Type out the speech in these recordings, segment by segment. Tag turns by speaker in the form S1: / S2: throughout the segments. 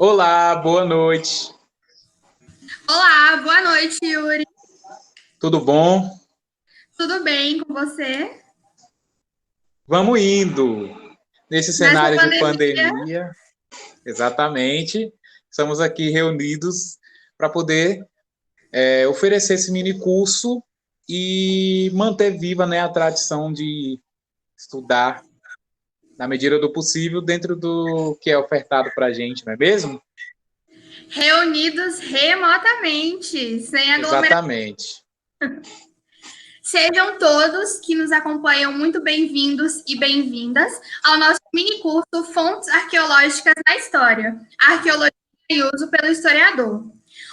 S1: Olá, boa noite.
S2: Olá, boa noite, Yuri.
S1: Tudo bom?
S2: Tudo bem com você?
S1: Vamos indo. Nesse
S2: Nessa
S1: cenário de
S2: pandemia,
S1: pandemia, exatamente, estamos aqui reunidos para poder oferecer esse mini curso e manter viva, né, a tradição de estudar na medida do possível dentro do que é ofertado para a gente, não é mesmo?
S2: reunidos remotamente, sem aglomeração.
S1: Exatamente.
S2: Sejam todos que nos acompanham muito bem-vindos e bem-vindas ao nosso mini curso Fontes Arqueológicas na História, Arqueologia e Uso pelo Historiador.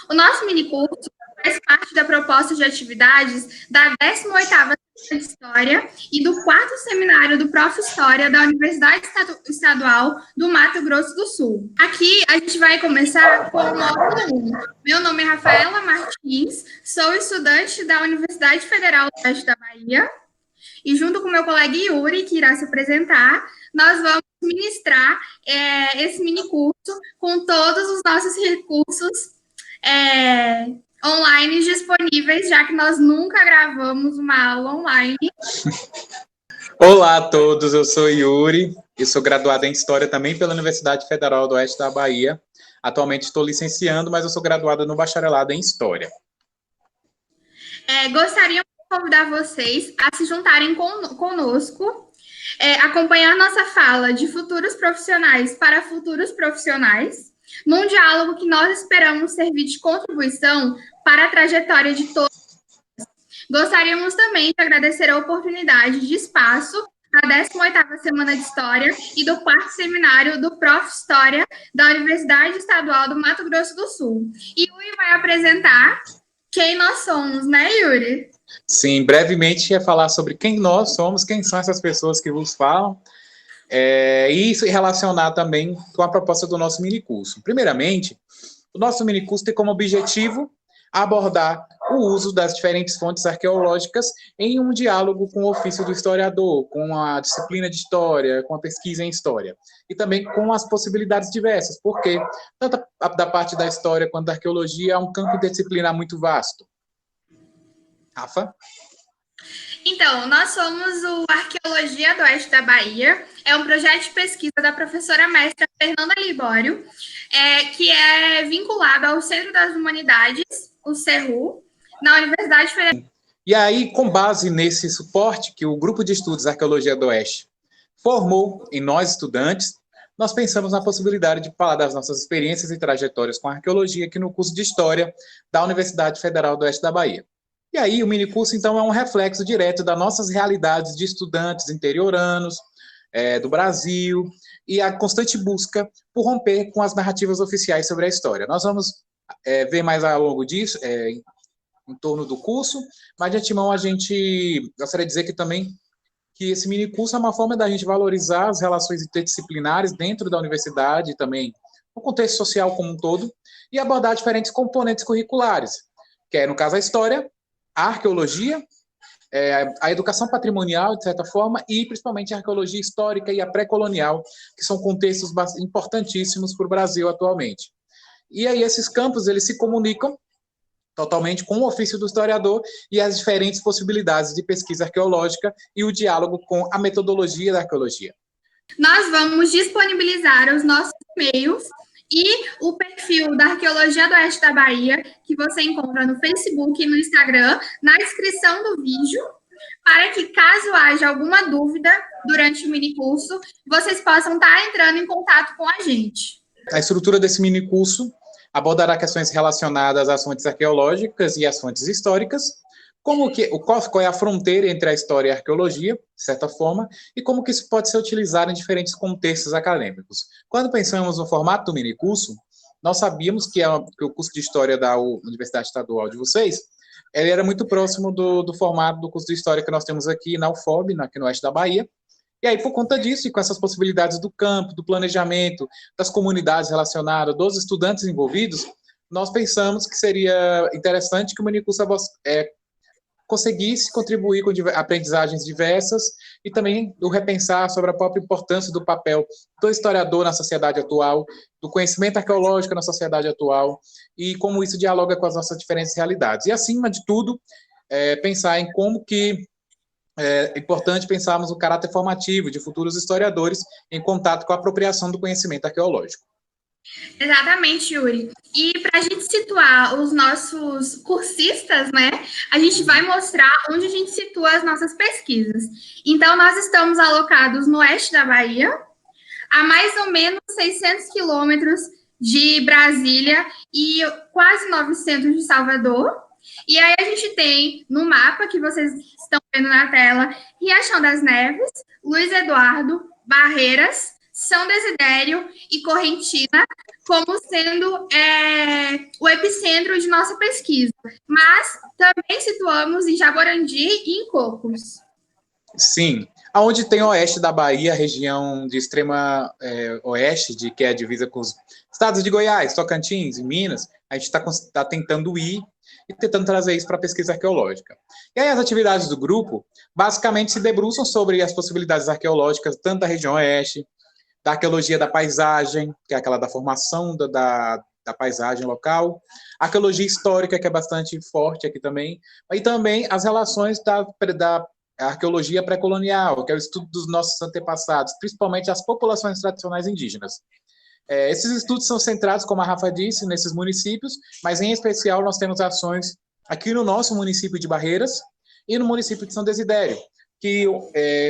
S2: O nosso mini curso faz parte da proposta de atividades da 18ª de História e do 4º seminário do Prof. História da Universidade Estadual do Mato Grosso do Sul. Aqui a gente vai começar com o módulo 1. Meu nome é Rafaela Martins, sou estudante da Universidade Federal do Oeste da Bahia e junto com meu colega Yuri, que irá se apresentar, nós vamos ministrar esse mini curso com todos os nossos recursos online disponíveis, já que nós nunca gravamos uma aula online.
S1: Olá a todos, eu sou Yuri, eu sou graduado em História também pela Universidade Federal do Oeste da Bahia. Atualmente estou licenciando, mas eu sou graduado no bacharelado em História.
S2: Gostaríamos de convidar vocês a se juntarem conosco, acompanhar nossa fala de futuros profissionais para futuros profissionais, num diálogo que nós esperamos servir de contribuição para a trajetória de todos. Gostaríamos também de agradecer a oportunidade de espaço da 18ª Semana de História e do 4º Seminário do Prof. História da Universidade Estadual do Mato Grosso do Sul. E Yuri vai apresentar quem nós somos, né, Yuri?
S1: Sim, brevemente ia falar sobre quem nós somos, quem são essas pessoas que vos falam, e isso relacionar também com a proposta do nosso minicurso. Primeiramente, o nosso minicurso tem como objetivo abordar o uso das diferentes fontes arqueológicas em um diálogo com o ofício do historiador, com a disciplina de história, com a pesquisa em história, e também com as possibilidades diversas, porque tanto da parte da história quanto da arqueologia é um campo disciplinar muito vasto. Rafa?
S2: Então, nós somos o Arqueologia do Oeste da Bahia, é um projeto de pesquisa da professora mestra Fernanda Libório, que é vinculado ao Centro das Humanidades, o CERU, na Universidade Federal.
S1: E aí, com base nesse suporte que o Grupo de Estudos Arqueologia do Oeste formou em nós, estudantes, nós pensamos na possibilidade de falar das nossas experiências e trajetórias com a arqueologia aqui no curso de História da Universidade Federal do Oeste da Bahia. E aí, o minicurso, então, é um reflexo direto das nossas realidades de estudantes interioranos, do Brasil, e a constante busca por romper com as narrativas oficiais sobre a história. Nós vamos ver mais ao longo disso, em torno do curso, mas de antemão a gente gostaria de dizer que também que esse mini curso é uma forma da gente valorizar as relações interdisciplinares dentro da universidade, também no contexto social como um todo, e abordar diferentes componentes curriculares, que é, no caso, a história, a arqueologia, a educação patrimonial, de certa forma, e principalmente a arqueologia histórica e a pré-colonial, que são contextos importantíssimos para o Brasil atualmente. E aí esses campos, eles se comunicam totalmente com o ofício do historiador e as diferentes possibilidades de pesquisa arqueológica e o diálogo com a metodologia da arqueologia.
S2: Nós vamos disponibilizar os nossos e-mails e o perfil da Arqueologia do Oeste da Bahia, que você encontra no Facebook e no Instagram, na descrição do vídeo, para que, caso haja alguma dúvida durante o minicurso, vocês possam estar entrando em contato com a gente.
S1: A estrutura desse minicurso abordará questões relacionadas às fontes arqueológicas e às fontes históricas, qual é a fronteira entre a história e a arqueologia, de certa forma, e como que isso pode ser utilizado em diferentes contextos acadêmicos. Quando pensamos no formato do minicurso, nós sabíamos que o curso de História da Universidade Estadual de vocês, ele era muito próximo do formato do curso de História que nós temos aqui na UFOB, aqui no oeste da Bahia. E aí, por conta disso, e com essas possibilidades do campo, do planejamento, das comunidades relacionadas, dos estudantes envolvidos, nós pensamos que seria interessante que o minicurso conseguisse contribuir com aprendizagens diversas e também o repensar sobre a própria importância do papel do historiador na sociedade atual, do conhecimento arqueológico na sociedade atual e como isso dialoga com as nossas diferentes realidades. E, acima de tudo, pensar em como que é importante pensarmos o caráter formativo de futuros historiadores em contato com a apropriação do conhecimento arqueológico.
S2: Exatamente, Yuri. E para a gente situar os nossos cursistas, né, a gente vai mostrar onde a gente situa as nossas pesquisas. Então, nós estamos alocados no oeste da Bahia, a mais ou menos 600 quilômetros de Brasília e quase 900 de Salvador. E aí a gente tem no mapa que vocês estão vendo na tela, Riachão das Neves, Luiz Eduardo, Barreiras, São Desidério e Correntina como sendo o epicentro de nossa pesquisa. Mas também situamos em Jaborandi e em Cocos.
S1: Sim, aonde tem o oeste da Bahia, a região de extrema oeste, que é a divisa com os estados de Goiás, Tocantins e Minas, a gente está tentando ir e tentando trazer isso para a pesquisa arqueológica. E aí as atividades do grupo basicamente se debruçam sobre as possibilidades arqueológicas, tanto da região oeste, da arqueologia da paisagem, que é aquela da formação da paisagem local, arqueologia histórica, que é bastante forte aqui também, e também as relações da arqueologia pré-colonial, que é o estudo dos nossos antepassados, principalmente as populações tradicionais indígenas. Esses estudos são centrados, como a Rafa disse, nesses municípios, mas em especial nós temos ações aqui no nosso município de Barreiras e no município de São Desidério, que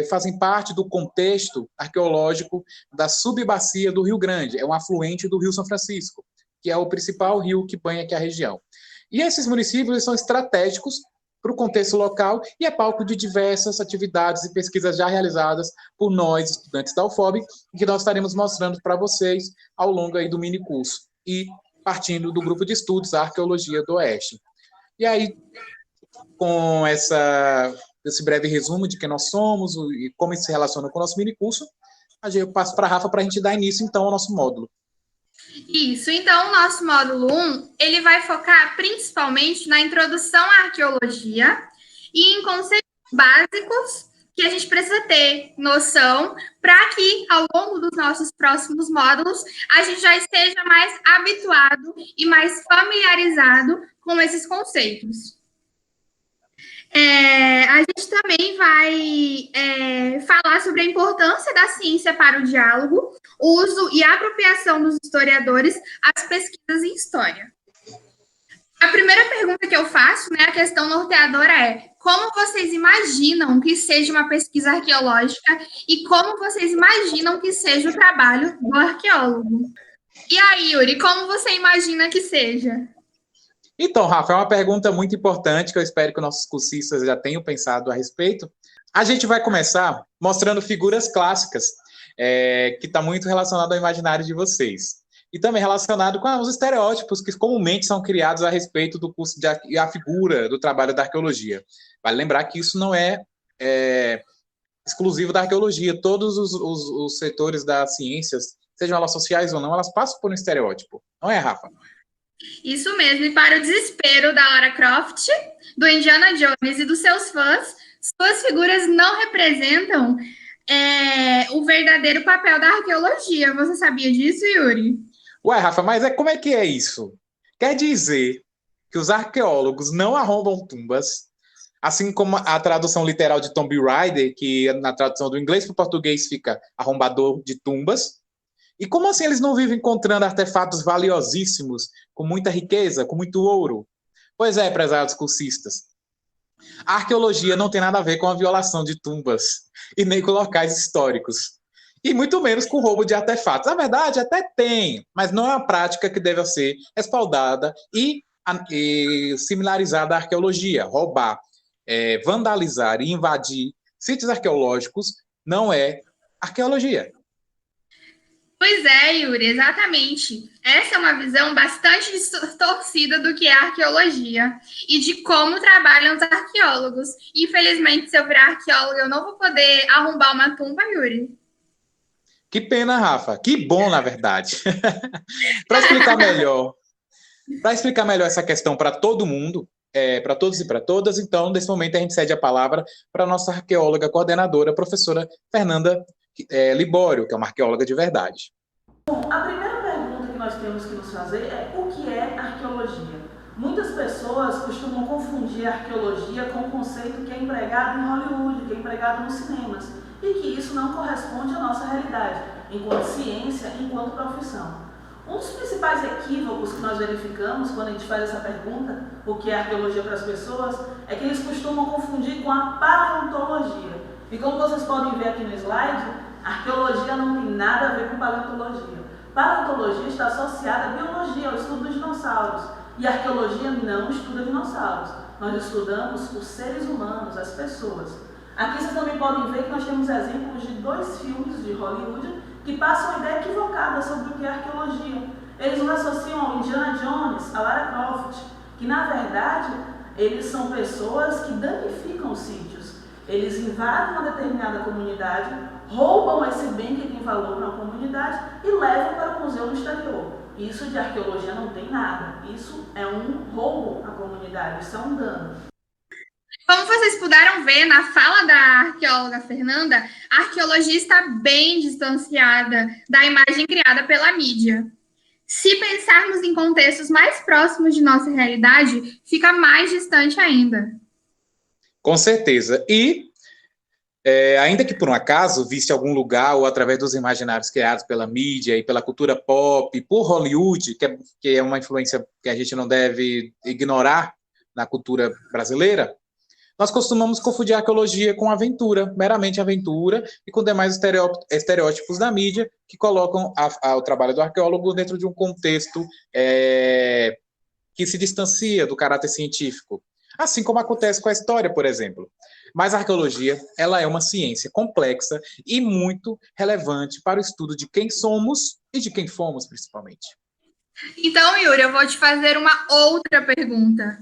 S1: fazem parte do contexto arqueológico da subbacia do Rio Grande, é um afluente do Rio São Francisco, que é o principal rio que banha aqui a região. E esses municípios são estratégicos para o contexto local e é palco de diversas atividades e pesquisas já realizadas por nós, estudantes da UFOB, que nós estaremos mostrando para vocês ao longo aí do minicurso, e partindo do grupo de estudos Arqueologia do Oeste. E aí, com esse breve resumo de quem nós somos e como isso se relaciona com o nosso minicurso, eu passo para a Rafa para a gente dar início, então, ao nosso módulo.
S2: Isso, então o nosso módulo 1, ele vai focar principalmente na introdução à arqueologia e em conceitos básicos que a gente precisa ter noção para que, ao longo dos nossos próximos módulos, a gente já esteja mais habituado e mais familiarizado com esses conceitos. A gente também vai falar sobre a importância da ciência para o diálogo, uso e apropriação dos historiadores às pesquisas em história. A primeira pergunta que eu faço, a questão norteadora é: como vocês imaginam que seja uma pesquisa arqueológica e como vocês imaginam que seja o trabalho do arqueólogo? E aí, Yuri, como você imagina que seja?
S1: Então, Rafa, é uma pergunta muito importante que eu espero que nossos cursistas já tenham pensado a respeito. A gente vai começar mostrando figuras clássicas, que está muito relacionado ao imaginário de vocês. E também relacionado com os estereótipos que comumente são criados a respeito do curso e a figura do trabalho da arqueologia. Vale lembrar que isso não é exclusivo da arqueologia. Todos os setores das ciências, sejam elas sociais ou não, elas passam por um estereótipo. Não é, Rafa?
S2: Isso mesmo, e para o desespero da Lara Croft, do Indiana Jones e dos seus fãs, suas figuras não representam o verdadeiro papel da arqueologia. Você sabia disso, Yuri?
S1: Ué, Rafa, mas como é que é isso? Quer dizer que os arqueólogos não arrombam tumbas, assim como a tradução literal de Tomb Raider, que na tradução do inglês para o português fica arrombador de tumbas. E como assim eles não vivem encontrando artefatos valiosíssimos, com muita riqueza, com muito ouro? Pois é, prezados cursistas. A arqueologia não tem nada a ver com a violação de tumbas, e nem com locais históricos. E muito menos com roubo de artefatos. Na verdade, até tem, mas não é uma prática que deve ser respaldada e similarizada à arqueologia. Roubar, vandalizar e invadir sítios arqueológicos não é arqueologia.
S2: Pois é, Yuri, exatamente. Essa é uma visão bastante distorcida do que é arqueologia e de como trabalham os arqueólogos. Infelizmente, se eu virar arqueólogo, eu não vou poder arrombar uma tumba, Yuri.
S1: Que pena, Rafa. Que bom, na verdade. Para explicar melhor essa questão para todo mundo, para todos e para todas. Então, nesse momento, a gente cede a palavra para a nossa arqueóloga coordenadora, professora Fernanda Libório, que é uma arqueóloga de verdade.
S3: Bom, a primeira pergunta que nós temos que nos fazer é o que é arqueologia? Muitas pessoas costumam confundir a arqueologia com o conceito que é empregado em Hollywood, que é empregado nos cinemas, e que isso não corresponde à nossa realidade, enquanto ciência, enquanto profissão. Um dos principais equívocos que nós verificamos quando a gente faz essa pergunta, o que é arqueologia para as pessoas, é que eles costumam confundir com a paleontologia. E como vocês podem ver aqui no slide, a arqueologia não tem nada a ver com paleontologia. Paleontologia está associada à biologia, ao estudo dos dinossauros. E a arqueologia não estuda dinossauros. Nós estudamos os seres humanos, as pessoas. Aqui vocês também podem ver que nós temos exemplos de 2 filmes de Hollywood que passam uma ideia equivocada sobre o que é arqueologia. Eles nos associam ao Indiana Jones, a Lara Croft, que na verdade eles são pessoas que danificam os sítios. Eles invadem uma determinada comunidade, roubam esse bem que tem valor para a comunidade e levam para o museu no exterior. Isso de arqueologia não tem nada. Isso é um roubo à comunidade, isso é um dano.
S2: Como vocês puderam ver na fala da arqueóloga Fernanda, a arqueologia está bem distanciada da imagem criada pela mídia. Se pensarmos em contextos mais próximos de nossa realidade, fica mais distante ainda.
S1: Com certeza. E, ainda que por um acaso visse algum lugar ou através dos imaginários criados pela mídia e pela cultura pop, por Hollywood, que é uma influência que a gente não deve ignorar na cultura brasileira, nós costumamos confundir a arqueologia com aventura, meramente aventura, e com demais estereótipos da mídia que colocam o trabalho do arqueólogo dentro de um contexto que se distancia do caráter científico. Assim como acontece com a história, por exemplo. Mas a arqueologia, ela é uma ciência complexa e muito relevante para o estudo de quem somos e de quem fomos, principalmente.
S2: Então, Yuri, eu vou te fazer uma outra pergunta.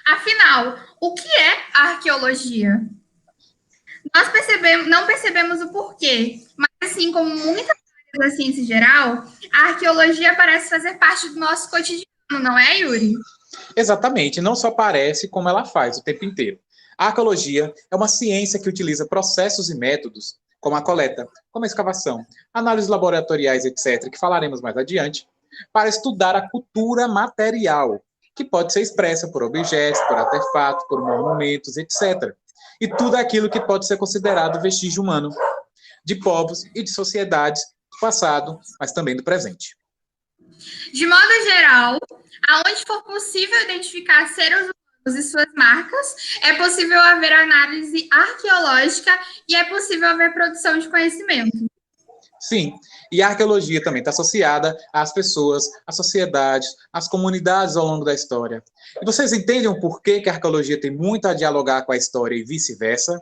S2: Afinal, o que é a arqueologia? Nós não percebemos o porquê, mas assim como muitas áreas da ciência geral, a arqueologia parece fazer parte do nosso cotidiano, não é, Yuri?
S1: Exatamente, não só parece, como ela faz o tempo inteiro. A arqueologia é uma ciência que utiliza processos e métodos, como a coleta, como a escavação, análises laboratoriais, etc., que falaremos mais adiante, para estudar a cultura material, que pode ser expressa por objetos, por artefatos, por monumentos, etc. E tudo aquilo que pode ser considerado vestígio humano, de povos e de sociedades do passado, mas também do presente.
S2: De modo geral, aonde for possível identificar seres humanos e suas marcas, é possível haver análise arqueológica e é possível haver produção de conhecimento.
S1: Sim, e a arqueologia também está associada às pessoas, às sociedades, às comunidades ao longo da história. E vocês entendem o porquê que a arqueologia tem muito a dialogar com a história e vice-versa?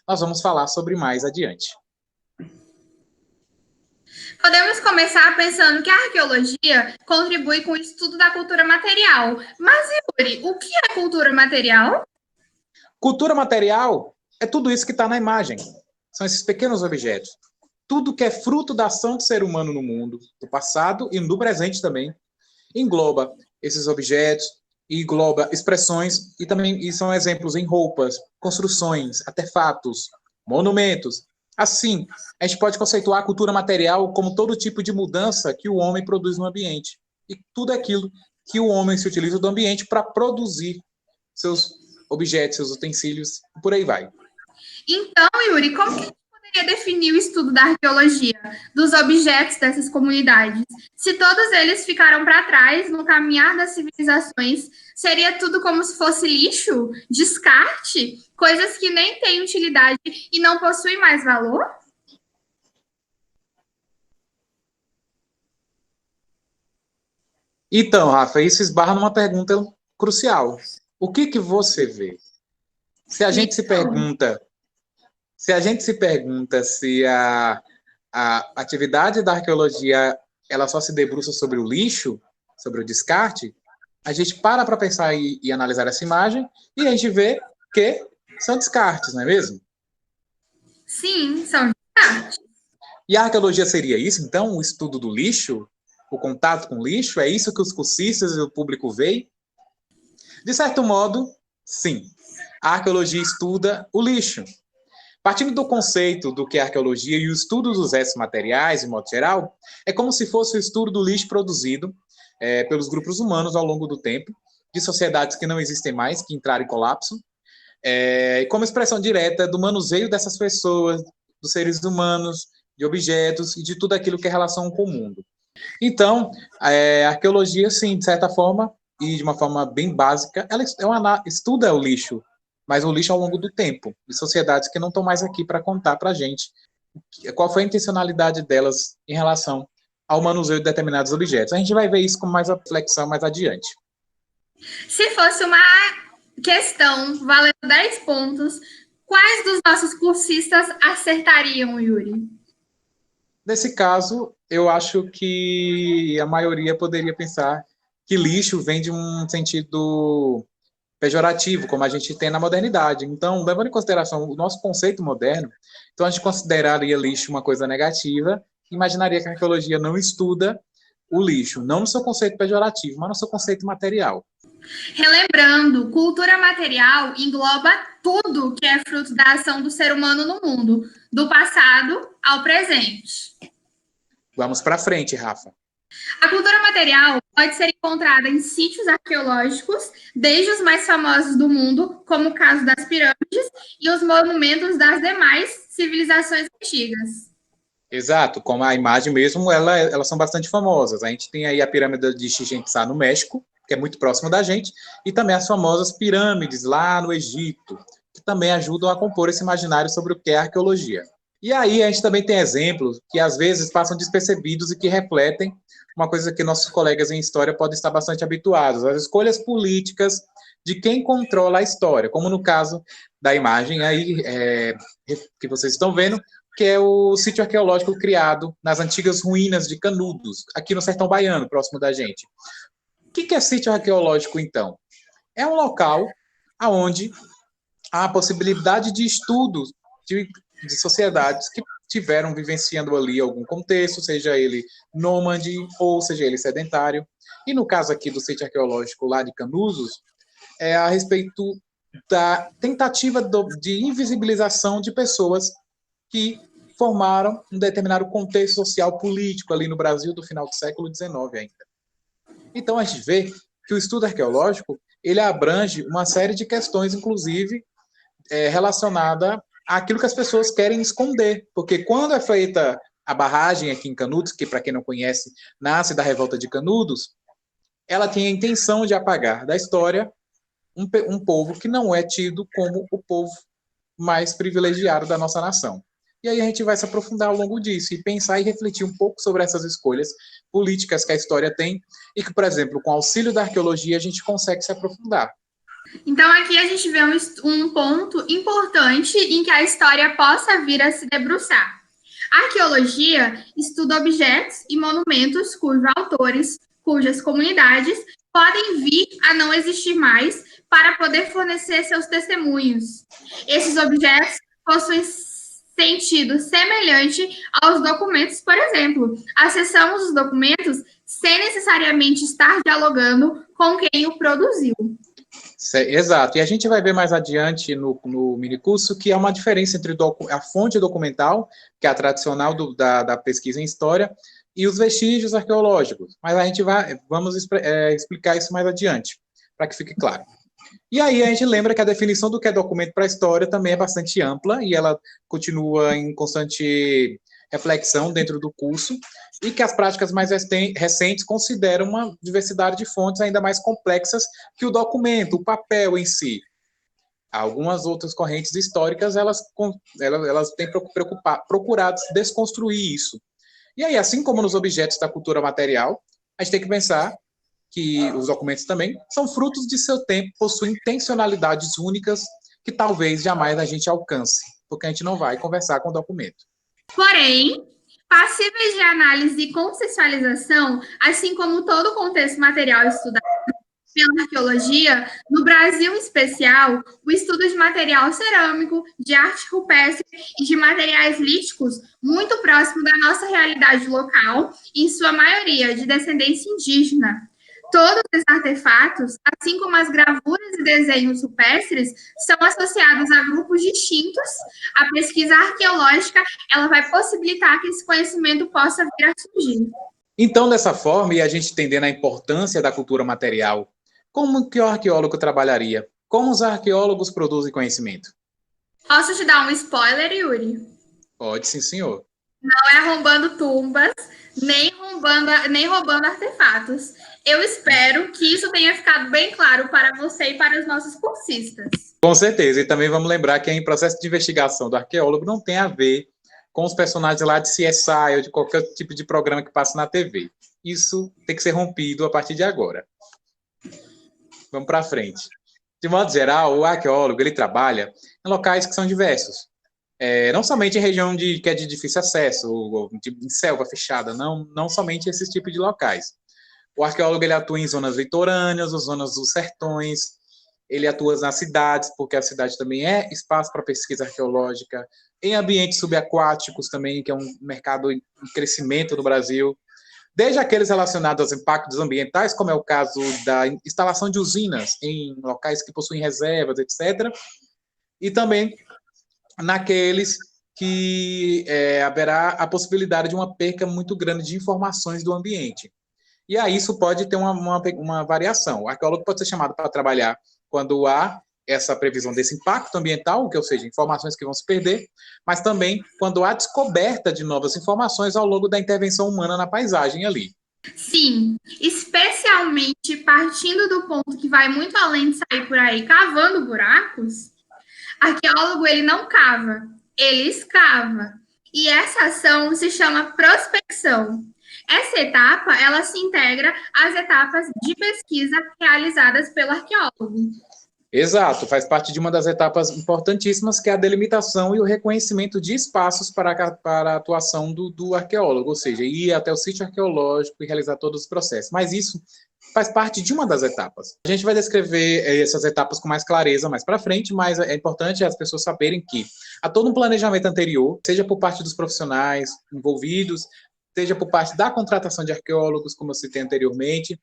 S1: Nós vamos falar sobre mais adiante.
S2: Podemos começar pensando que a arqueologia contribui com o estudo da cultura material. Mas, Yuri, o que é cultura material?
S1: Cultura material é tudo isso que está na imagem. São esses pequenos objetos. Tudo que é fruto da ação do ser humano no mundo, do passado e do presente também, engloba esses objetos, engloba expressões e são exemplos em roupas, construções, artefatos, monumentos. Assim, a gente pode conceituar a cultura material como todo tipo de mudança que o homem produz no ambiente. E tudo aquilo que o homem se utiliza do ambiente para produzir seus objetos, seus utensílios, e por aí vai.
S2: Então, Yuri, como que a gente poderia definir o estudo da arqueologia, dos objetos dessas comunidades? Se todos eles ficaram para trás no caminhar das civilizações, seria tudo como se fosse lixo, descarte, coisas que nem têm utilidade e não possuem mais valor?
S1: Então, Rafa, isso esbarra numa pergunta crucial. O que você vê? Se a gente se pergunta se a atividade da arqueologia ela só se debruça sobre o lixo, sobre o descarte, a gente para pensar e analisar essa imagem e a gente vê que são descartes, não é mesmo?
S2: Sim, são descartes.
S1: E a arqueologia seria isso, então? O estudo do lixo? O contato com o lixo? É isso que os cursistas e o público veem? De certo modo, sim. A arqueologia estuda o lixo. Partindo do conceito do que é arqueologia e o estudo dos restos materiais, de modo geral, é como se fosse o estudo do lixo produzido pelos grupos humanos ao longo do tempo, de sociedades que não existem mais, que entraram em colapso, como expressão direta do manuseio dessas pessoas, dos seres humanos, de objetos e de tudo aquilo que é relação com o mundo. Então, a arqueologia, sim, de certa forma, e de uma forma bem básica, ela estuda o lixo, mas o lixo ao longo do tempo, de sociedades que não estão mais aqui para contar para a gente qual foi a intencionalidade delas em relação ao manuseio de determinados objetos. A gente vai ver isso com mais reflexão mais adiante.
S2: Se fosse uma questão valendo 10 pontos, quais dos nossos cursistas acertariam, Yuri?
S1: Nesse caso, eu acho que a maioria poderia pensar que lixo vem de um sentido pejorativo, como a gente tem na modernidade. Então, levando em consideração o nosso conceito moderno, então a gente consideraria lixo uma coisa negativa, imaginaria que a arqueologia não estuda o lixo, não no seu conceito pejorativo, mas no seu conceito material.
S2: Relembrando, cultura material engloba tudo que é fruto da ação do ser humano no mundo, do passado ao presente.
S1: Vamos para frente, Rafa.
S2: A cultura material pode ser encontrada em sítios arqueológicos, desde os mais famosos do mundo, como o caso das pirâmides, e os monumentos das demais civilizações antigas.
S1: Exato, como a imagem mesmo, elas são bastante famosas. A gente tem aí a pirâmide de Chichén Itzá no México, que é muito próximo da gente, e também as famosas pirâmides lá no Egito, que também ajudam a compor esse imaginário sobre o que é arqueologia. E aí a gente também tem exemplos que às vezes passam despercebidos e que refletem uma coisa que nossos colegas em história podem estar bastante habituados, as escolhas políticas de quem controla a história, como no caso da imagem aí que vocês estão vendo, que é o sítio arqueológico criado nas antigas ruínas de Canudos, aqui no sertão baiano, próximo da gente. O que é sítio arqueológico, então? É um local onde há a possibilidade de estudos de sociedades que tiveram vivenciando ali algum contexto, seja ele nômade ou seja ele sedentário. E no caso aqui do sítio arqueológico lá de Canudos, é a respeito da tentativa de invisibilização de pessoas que formaram um determinado contexto social político ali no Brasil do final do século XIX ainda. Então a gente vê que o estudo arqueológico ele abrange uma série de questões, inclusive relacionada àquilo que as pessoas querem esconder, porque quando é feita a barragem aqui em Canudos, que para quem não conhece nasce da revolta de Canudos, ela tem a intenção de apagar da história um povo que não é tido como o povo mais privilegiado da nossa nação. E aí a gente vai se aprofundar ao longo disso e pensar e refletir um pouco sobre essas escolhas políticas que a história tem e que, por exemplo, com o auxílio da arqueologia, a gente consegue se aprofundar.
S2: Então, aqui a gente vê um ponto importante em que a história possa vir a se debruçar. A arqueologia estuda objetos e monumentos cujos autores, cujas comunidades podem vir a não existir mais para poder fornecer seus testemunhos. Esses objetos possuem sentido semelhante aos documentos, por exemplo. Acessamos os documentos sem necessariamente estar dialogando com quem o produziu.
S1: Exato, e a gente vai ver mais adiante no minicurso que há uma diferença entre a fonte documental, que é a tradicional da pesquisa em história, e os vestígios arqueológicos, mas a gente vamos explicar isso mais adiante, para que fique claro. E aí a gente lembra que a definição do que é documento para a história também é bastante ampla, e ela continua em constante reflexão dentro do curso, e que as práticas mais recentes consideram uma diversidade de fontes ainda mais complexas que o documento, o papel em si. Algumas outras correntes históricas, elas têm procurado desconstruir isso. E aí, assim como nos objetos da cultura material, a gente tem que pensar que os documentos também são frutos de seu tempo, possuem intencionalidades únicas que talvez jamais a gente alcance, porque a gente não vai conversar com o documento.
S2: Porém, passíveis de análise e conceitualização, assim como todo o contexto material estudado pela arqueologia, no Brasil em especial, o estudo de material cerâmico, de arte rupestre e de materiais líticos muito próximo da nossa realidade local, em sua maioria de descendência indígena, Todos os artefatos, assim como as gravuras e desenhos rupestres, são associados a grupos distintos. A pesquisa arqueológica, ela vai possibilitar que esse conhecimento possa vir a surgir.
S1: Então, dessa forma, e a gente entendendo a importância da cultura material, como que o arqueólogo trabalharia? Como os arqueólogos produzem conhecimento?
S2: Posso te dar um spoiler, Yuri?
S1: Pode, sim, senhor.
S2: Não é arrombando tumbas, nem roubando artefatos. Eu espero que isso tenha ficado bem claro para você e para os nossos cursistas.
S1: Com certeza, e também vamos lembrar que em processo de investigação do arqueólogo não tem a ver com os personagens lá de CSI ou de qualquer tipo de programa que passa na TV. Isso tem que ser rompido a partir de agora. Vamos para frente. De modo geral, o arqueólogo ele trabalha em locais que são diversos. Não somente em região que é de difícil acesso, ou em selva fechada, não somente esses tipos de locais. O arqueólogo ele atua em zonas litorâneas, ou zonas dos sertões, ele atua nas cidades, porque a cidade também é espaço para pesquisa arqueológica, em ambientes subaquáticos também, que é um mercado em crescimento no Brasil, desde aqueles relacionados aos impactos ambientais, como é o caso da instalação de usinas em locais que possuem reservas, etc., e também naqueles que haverá a possibilidade de uma perca muito grande de informações do ambiente. E aí isso pode ter uma variação. O arqueólogo pode ser chamado para trabalhar quando há essa previsão desse impacto ambiental, ou seja, informações que vão se perder, mas também quando há descoberta de novas informações ao longo da intervenção humana na paisagem ali.
S2: Sim, especialmente partindo do ponto que vai muito além de sair por aí cavando buracos, arqueólogo ele não cava, ele escava. E essa ação se chama prospecção. Essa etapa, ela se integra às etapas de pesquisa realizadas pelo arqueólogo.
S1: Exato, faz parte de uma das etapas importantíssimas, que é a delimitação e o reconhecimento de espaços para a atuação do arqueólogo, ou seja, ir até o sítio arqueológico e realizar todos os processos. Mas isso faz parte de uma das etapas. A gente vai descrever essas etapas com mais clareza mais para frente, mas é importante as pessoas saberem que há todo um planejamento anterior, seja por parte dos profissionais envolvidos, seja por parte da contratação de arqueólogos, como eu citei anteriormente,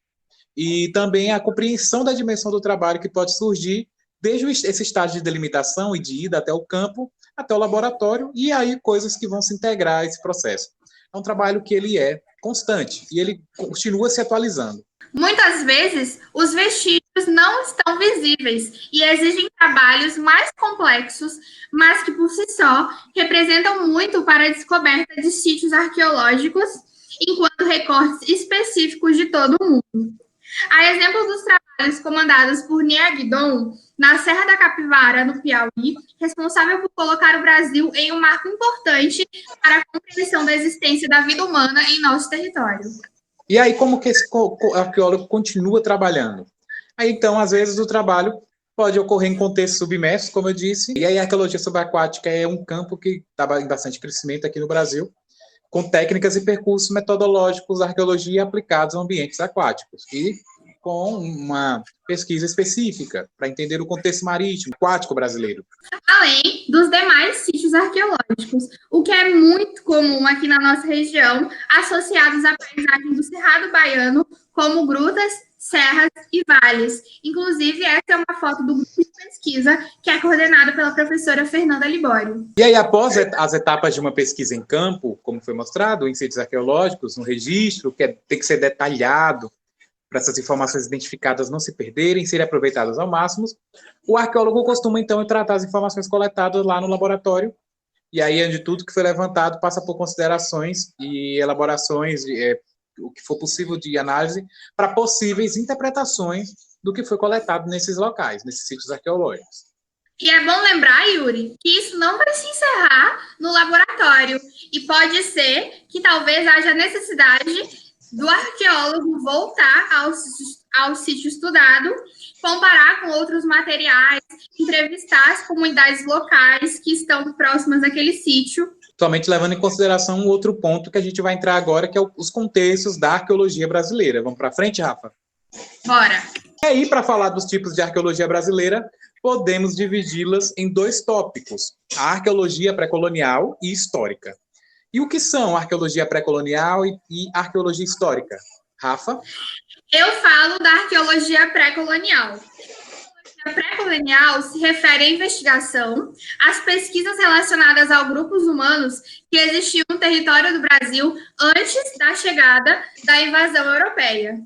S1: e também a compreensão da dimensão do trabalho que pode surgir desde esse estágio de delimitação e de ida até o campo, até o laboratório, e aí coisas que vão se integrar a esse processo. É um trabalho que ele é constante e ele continua se atualizando.
S2: Muitas vezes, os vestígios não estão visíveis e exigem trabalhos mais complexos, mas que, por si só, representam muito para a descoberta de sítios arqueológicos, enquanto recortes específicos de todo o mundo. A exemplo dos trabalhos comandados por Nia Guidon, na Serra da Capivara, no Piauí, responsável por colocar o Brasil em um marco importante para a compreensão da existência da vida humana em nosso território.
S1: E aí, como que esse arqueólogo continua trabalhando? Aí, então, às vezes, o trabalho pode ocorrer em contextos submersos, como eu disse, e aí a arqueologia subaquática é um campo que está em bastante crescimento aqui no Brasil, com técnicas e percursos metodológicos da arqueologia aplicados a ambientes aquáticos, e com uma pesquisa específica para entender o contexto marítimo, aquático brasileiro.
S2: Além dos demais sítios arqueológicos, o que é muito comum aqui na nossa região, associados à paisagem do Cerrado Baiano, como grutas, serras e vales. Inclusive, essa é uma foto do grupo de pesquisa que é coordenado pela professora Fernanda Libório.
S1: E aí, após as etapas de uma pesquisa em campo, como foi mostrado, em sítios arqueológicos, um registro, que tem que ser detalhado, para essas informações identificadas não se perderem, serem aproveitadas ao máximo, o arqueólogo costuma, então, tratar as informações coletadas lá no laboratório, e aí, onde tudo que foi levantado passa por considerações e elaborações, o que for possível de análise, para possíveis interpretações do que foi coletado nesses locais, nesses sítios arqueológicos.
S2: E é bom lembrar, Yuri, que isso não vai se encerrar no laboratório, e pode ser que talvez haja necessidade do arqueólogo voltar ao sítio estudado, comparar com outros materiais, entrevistar as comunidades locais que estão próximas daquele sítio.
S1: Somente levando em consideração um outro ponto que a gente vai entrar agora, que é os contextos da arqueologia brasileira. Vamos para frente, Rafa?
S2: Bora!
S1: E aí, para falar dos tipos de arqueologia brasileira, podemos dividi-las em dois tópicos: a arqueologia pré-colonial e histórica. E o que são arqueologia pré-colonial e arqueologia histórica? Rafa?
S2: Eu falo da arqueologia pré-colonial. A pré-colonial se refere à investigação, às pesquisas relacionadas a grupos humanos que existiam no território do Brasil antes da chegada da invasão europeia.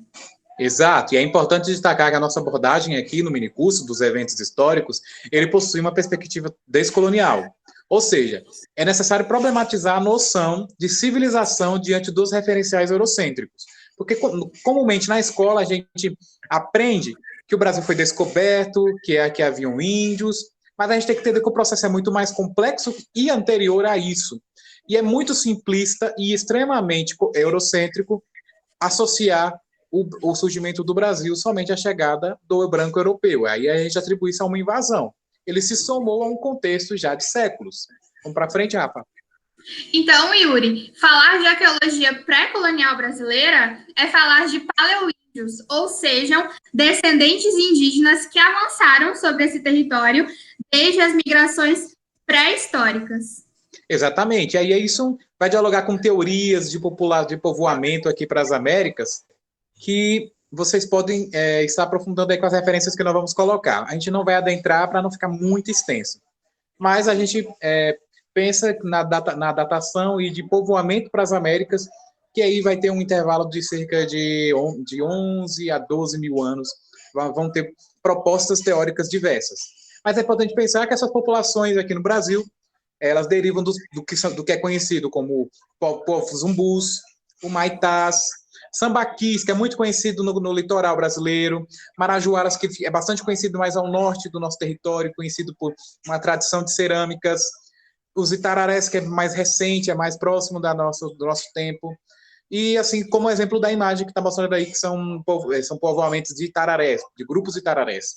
S1: Exato, e é importante destacar que a nossa abordagem aqui no minicurso dos eventos históricos, ele possui uma perspectiva descolonial. Ou seja, é necessário problematizar a noção de civilização diante dos referenciais eurocêntricos. Porque comumente na escola a gente aprende que o Brasil foi descoberto, que haviam índios, mas a gente tem que entender que o processo é muito mais complexo e anterior a isso. E é muito simplista e extremamente eurocêntrico associar o surgimento do Brasil somente à chegada do branco europeu. Aí a gente atribui isso a uma invasão. Ele se somou a um contexto já de séculos. Vamos para frente, Rafa.
S2: Então, Yuri, falar de arqueologia pré-colonial brasileira é falar de paleoíndios, ou sejam, descendentes indígenas que avançaram sobre esse território desde as migrações pré-históricas.
S1: Exatamente. Aí isso vai dialogar com teorias de povoamento aqui para as Américas, que vocês podem estar aprofundando aí com as referências que nós vamos colocar. A gente não vai adentrar para não ficar muito extenso, mas a gente pensa na datação e de povoamento para as Américas, que aí vai ter um intervalo de cerca de 11 a 12 mil anos, vão ter propostas teóricas diversas. Mas é importante pensar que essas populações aqui no Brasil, elas derivam do que é conhecido como povos umbus, humaitás, sambaquis, que é muito conhecido no litoral brasileiro, marajoaras, que é bastante conhecido mais ao norte do nosso território, conhecido por uma tradição de cerâmicas, os itararés, que é mais recente, é mais próximo do nosso tempo, e assim, como exemplo da imagem que está mostrando aí, que são povoamentos de itararés, de grupos de itararés.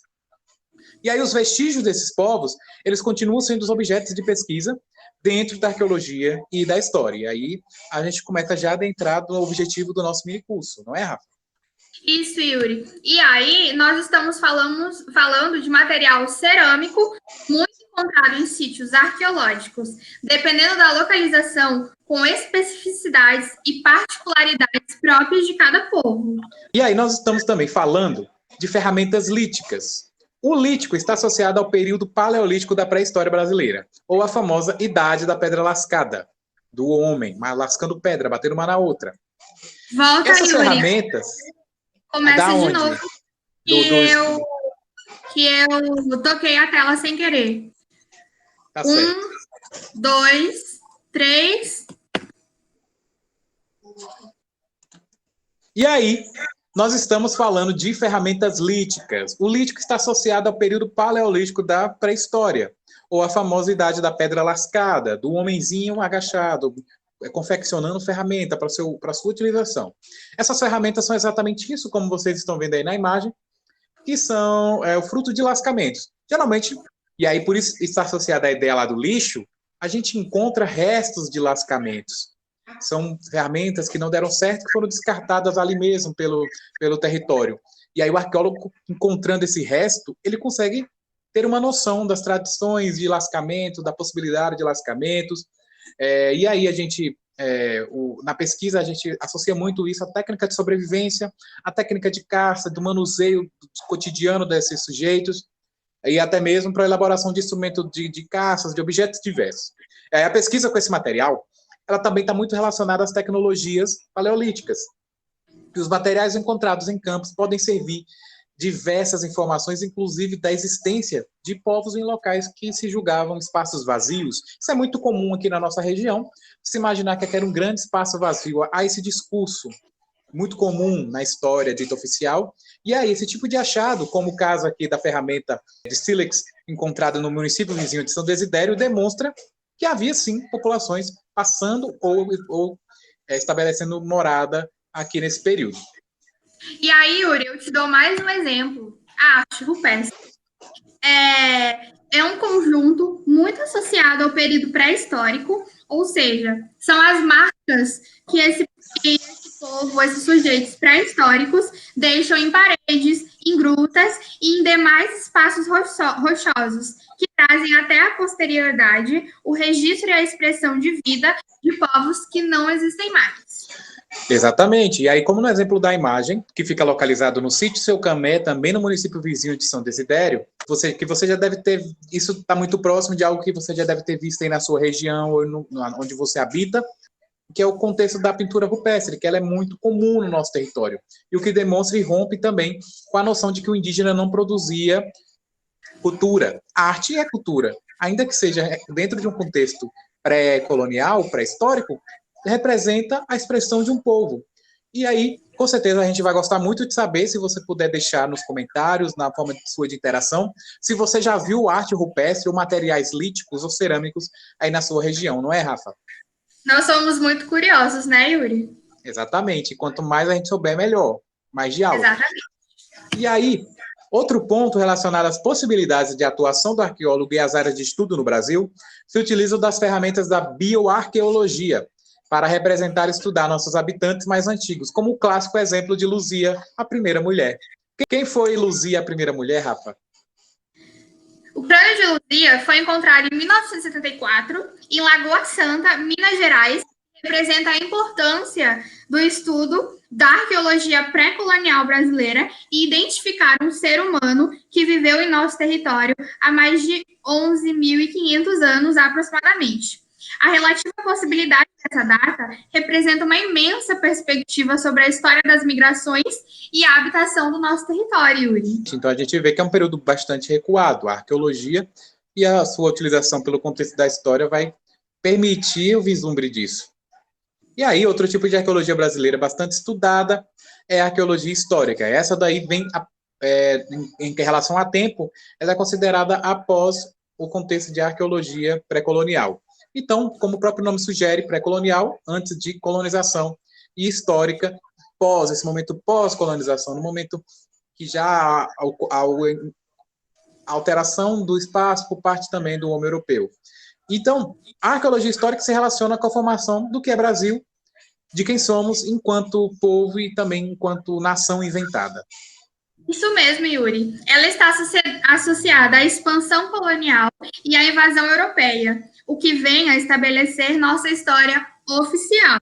S1: E aí os vestígios desses povos, eles continuam sendo os objetos de pesquisa dentro da arqueologia e da história. E aí a gente começa já a adentrar no objetivo do nosso minicurso, não é, Rafa?
S2: Isso, Yuri. E aí nós estamos falando de material cerâmico muito encontrado em sítios arqueológicos, dependendo da localização, com especificidades e particularidades próprias de cada povo.
S1: E aí nós estamos também falando de ferramentas líticas. O lítico está associado ao período paleolítico da pré-história brasileira, ou a famosa idade da pedra lascada, do homem, lascando pedra, batendo uma na outra.
S2: Volta,
S1: essas
S2: Yuri.
S1: Ferramentas...
S2: Começa de novo, que eu toquei a tela sem querer.
S1: Tá certo.
S2: 1, 2, 3...
S1: E aí... nós estamos falando de ferramentas líticas. O lítico está associado ao período paleolítico da pré-história, ou a famosa idade da pedra lascada, do homenzinho agachado, confeccionando ferramenta para sua utilização. Essas ferramentas são exatamente isso, como vocês estão vendo aí na imagem, que são o fruto de lascamentos. Geralmente, e aí por isso está associada a ideia lá do lixo, a gente encontra restos de lascamentos. São ferramentas que não deram certo, que foram descartadas ali mesmo pelo território. E aí o arqueólogo, encontrando esse resto, ele consegue ter uma noção das tradições de lascamento, da possibilidade de lascamentos. E aí a gente, na pesquisa, a gente associa muito isso à técnica de sobrevivência, à técnica de caça, do manuseio cotidiano desses sujeitos, e até mesmo para a elaboração de instrumentos de caças, de objetos diversos. A pesquisa com esse material, ela também está muito relacionada às tecnologias paleolíticas. E os materiais encontrados em campos podem servir diversas informações, inclusive da existência de povos em locais que se julgavam espaços vazios. Isso é muito comum aqui na nossa região, se imaginar que era um grande espaço vazio. Há esse discurso muito comum na história dita oficial, e aí esse tipo de achado, como o caso aqui da ferramenta de sílex encontrada no município vizinho de São Desidério, demonstra que havia, sim, populações passando ou estabelecendo morada aqui nesse período.
S2: E aí, Yuri, eu te dou mais um exemplo. A arte rupestre. É um conjunto muito associado ao período pré-histórico, ou seja, são as marcas que esse povo, esses sujeitos pré-históricos, deixam em paredes, em grutas e em demais espaços rochosos, que trazem até a posterioridade o registro e a expressão de vida de povos que não existem mais.
S1: Exatamente. E aí, como no exemplo da imagem, que fica localizado no sítio Seu Camé, também no município vizinho de São Desidério, você já deve ter, isso está muito próximo de algo que você já deve ter visto aí na sua região, ou onde você habita, que é o contexto da pintura rupestre, que ela é muito comum no nosso território. E o que demonstra e rompe também com a noção de que o indígena não produzia cultura. A arte é cultura, ainda que seja dentro de um contexto pré-colonial, pré-histórico, representa a expressão de um povo. E aí, com certeza, a gente vai gostar muito de saber, se você puder deixar nos comentários, na forma de sua de interação, se você já viu arte rupestre ou materiais líticos ou cerâmicos aí na sua região, não é, Rafa?
S2: Nós somos muito curiosos, né, Yuri?
S1: Exatamente. Quanto mais a gente souber, melhor. Mais diálogo.
S2: Exatamente.
S1: E aí, outro ponto relacionado às possibilidades de atuação do arqueólogo e às áreas de estudo no Brasil, se utiliza das ferramentas da bioarqueologia para representar e estudar nossos habitantes mais antigos, como o clássico exemplo de Luzia, a primeira mulher. Quem foi Luzia, a primeira mulher, Rafa?
S2: O crânio de Luzia foi encontrado em 1974 em Lagoa Santa, Minas Gerais, que representa a importância do estudo da arqueologia pré-colonial brasileira e identificar um ser humano que viveu em nosso território há mais de 11.500 anos aproximadamente. A relativa possibilidade dessa data representa uma imensa perspectiva sobre a história das migrações e a habitação do nosso território, Yuri.
S1: Então, a gente vê que é um período bastante recuado. A arqueologia e a sua utilização pelo contexto da história vai permitir o vislumbre disso. E aí, outro tipo de arqueologia brasileira bastante estudada é a arqueologia histórica. Essa daí vem, em relação a tempo, ela é considerada após o contexto de arqueologia pré-colonial. Então, como o próprio nome sugere, pré-colonial, antes de colonização, e histórica, esse momento pós-colonização, no momento que já há a alteração do espaço por parte também do homem europeu. Então, a arqueologia histórica se relaciona com a formação do que é Brasil, de quem somos enquanto povo e também enquanto nação inventada.
S2: Isso mesmo, Yuri. Ela está associada à expansão colonial e à invasão europeia, o que vem a estabelecer nossa história oficial.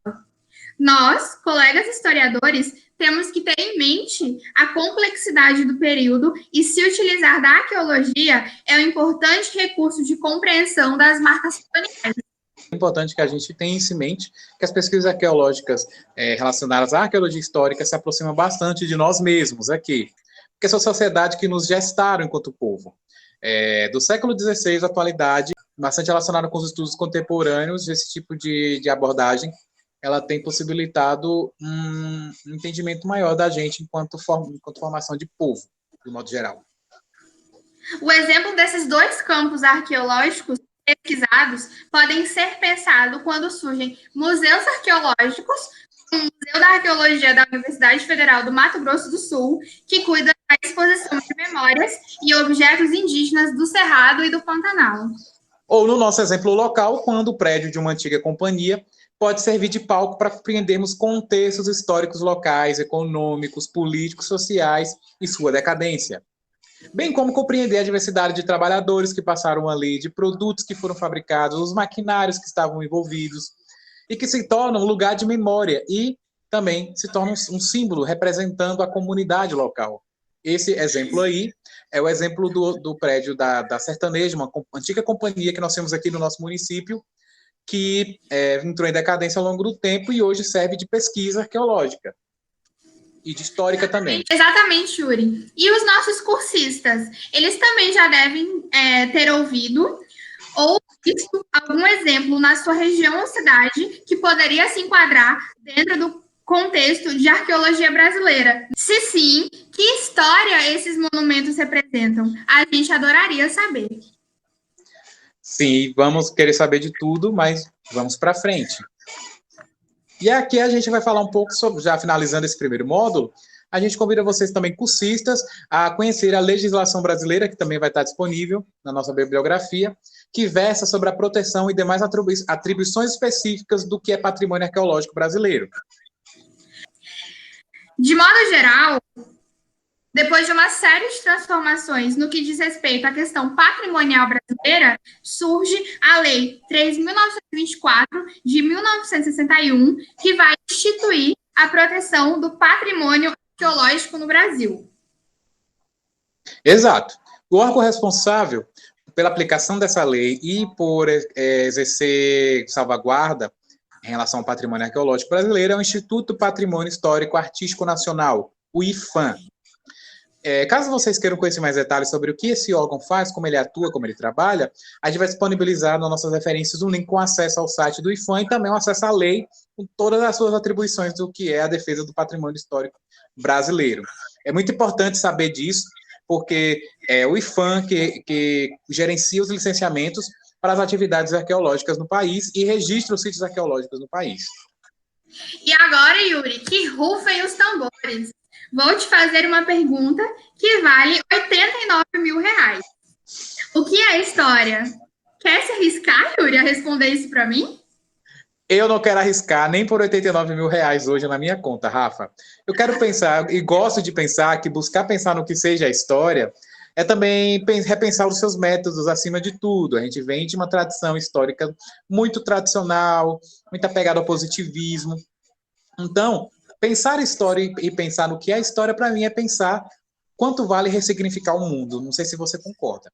S2: Nós, colegas historiadores, temos que ter em mente a complexidade do período e se utilizar da arqueologia é um importante recurso de compreensão das marcas coloniais.
S1: É importante que a gente tenha isso em mente, que as pesquisas arqueológicas relacionadas à arqueologia histórica se aproximam bastante de nós mesmos aqui, porque essa sociedade que nos gestaram enquanto povo. Do século XVI à atualidade, bastante relacionada com os estudos contemporâneos, esse tipo de abordagem, ela tem possibilitado um entendimento maior da gente enquanto formação de povo, de modo geral.
S2: O exemplo desses dois campos arqueológicos pesquisados podem ser pensados quando surgem museus arqueológicos, como o Museu da Arqueologia da Universidade Federal do Mato Grosso do Sul, que cuida da exposição de memórias e objetos indígenas do Cerrado e do Pantanal.
S1: Ou, no nosso exemplo local, quando o prédio de uma antiga companhia pode servir de palco para compreendermos contextos históricos locais, econômicos, políticos, sociais e sua decadência. Bem como compreender a diversidade de trabalhadores que passaram ali, de produtos que foram fabricados, os maquinários que estavam envolvidos, e que se tornam um lugar de memória e também se tornam um símbolo representando a comunidade local. Esse exemplo aí é o exemplo do prédio da Sertaneja, uma antiga companhia que nós temos aqui no nosso município, que entrou em decadência ao longo do tempo e hoje serve de pesquisa arqueológica. E de histórica também.
S2: Exatamente, Yuri. E os nossos cursistas, eles também já devem ter ouvido ou visto algum exemplo na sua região ou cidade que poderia se enquadrar dentro do contexto de arqueologia brasileira. Se sim, que história esses monumentos representam? A gente adoraria saber.
S1: Sim, vamos querer saber de tudo, mas vamos para frente. E aqui a gente vai falar um pouco sobre, já finalizando esse primeiro módulo, a gente convida vocês também, cursistas, a conhecer a legislação brasileira, que também vai estar disponível na nossa bibliografia, que versa sobre a proteção e demais atribuições específicas do que é patrimônio arqueológico brasileiro.
S2: De modo geral, depois de uma série de transformações no que diz respeito à questão patrimonial brasileira, surge a Lei 3.924, de 1961, que vai instituir a proteção do patrimônio arqueológico no Brasil.
S1: Exato. O órgão responsável pela aplicação dessa lei e por exercer salvaguarda em relação ao patrimônio arqueológico brasileiro é o Instituto Patrimônio Histórico Artístico Nacional, o IPHAN. Caso vocês queiram conhecer mais detalhes sobre o que esse órgão faz, como ele atua, como ele trabalha, a gente vai disponibilizar nas nossas referências um link com acesso ao site do IPHAN e também um acesso à lei com todas as suas atribuições do que é a defesa do patrimônio histórico brasileiro. É muito importante saber disso, porque é o IPHAN que gerencia os licenciamentos para as atividades arqueológicas no país e registra os sítios arqueológicos no país.
S2: E agora, Yuri, que rufem os tambores. Vou te fazer uma pergunta que vale R$89.000. O que é história? Quer se arriscar, Yuri, a responder isso para mim?
S1: Eu não quero arriscar nem por R$89.000 hoje na minha conta, Rafa. Eu quero pensar, e gosto de pensar, que buscar pensar no que seja a história é também repensar os seus métodos acima de tudo. A gente vem de uma tradição histórica muito tradicional, muito apegada ao positivismo. Então, pensar história e pensar no que é história, para mim, é pensar quanto vale ressignificar o mundo. Não sei se você concorda.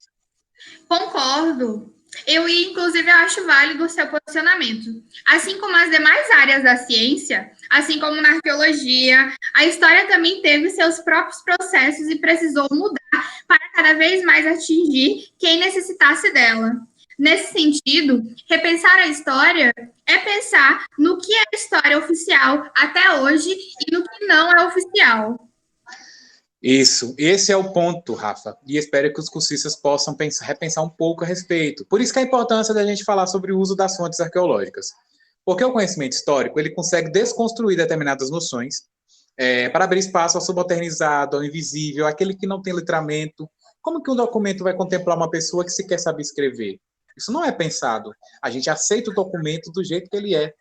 S2: Concordo. Inclusive, acho válido o seu posicionamento. Assim como as demais áreas da ciência, assim como na arqueologia, a história também teve seus próprios processos e precisou mudar para cada vez mais atingir quem necessitasse dela. Nesse sentido, repensar a história é pensar no que é história oficial até hoje e no que não é oficial.
S1: Isso, esse é o ponto, Rafa, e espero que os cursistas possam repensar um pouco a respeito. Por isso que a importância da gente falar sobre o uso das fontes arqueológicas. Porque o conhecimento histórico, ele consegue desconstruir determinadas noções para abrir espaço ao subalternizado, ao invisível, aquele que não tem letramento. Como que um documento vai contemplar uma pessoa que sequer sabe escrever? Isso não é pensado. A gente aceita o documento do jeito que ele é.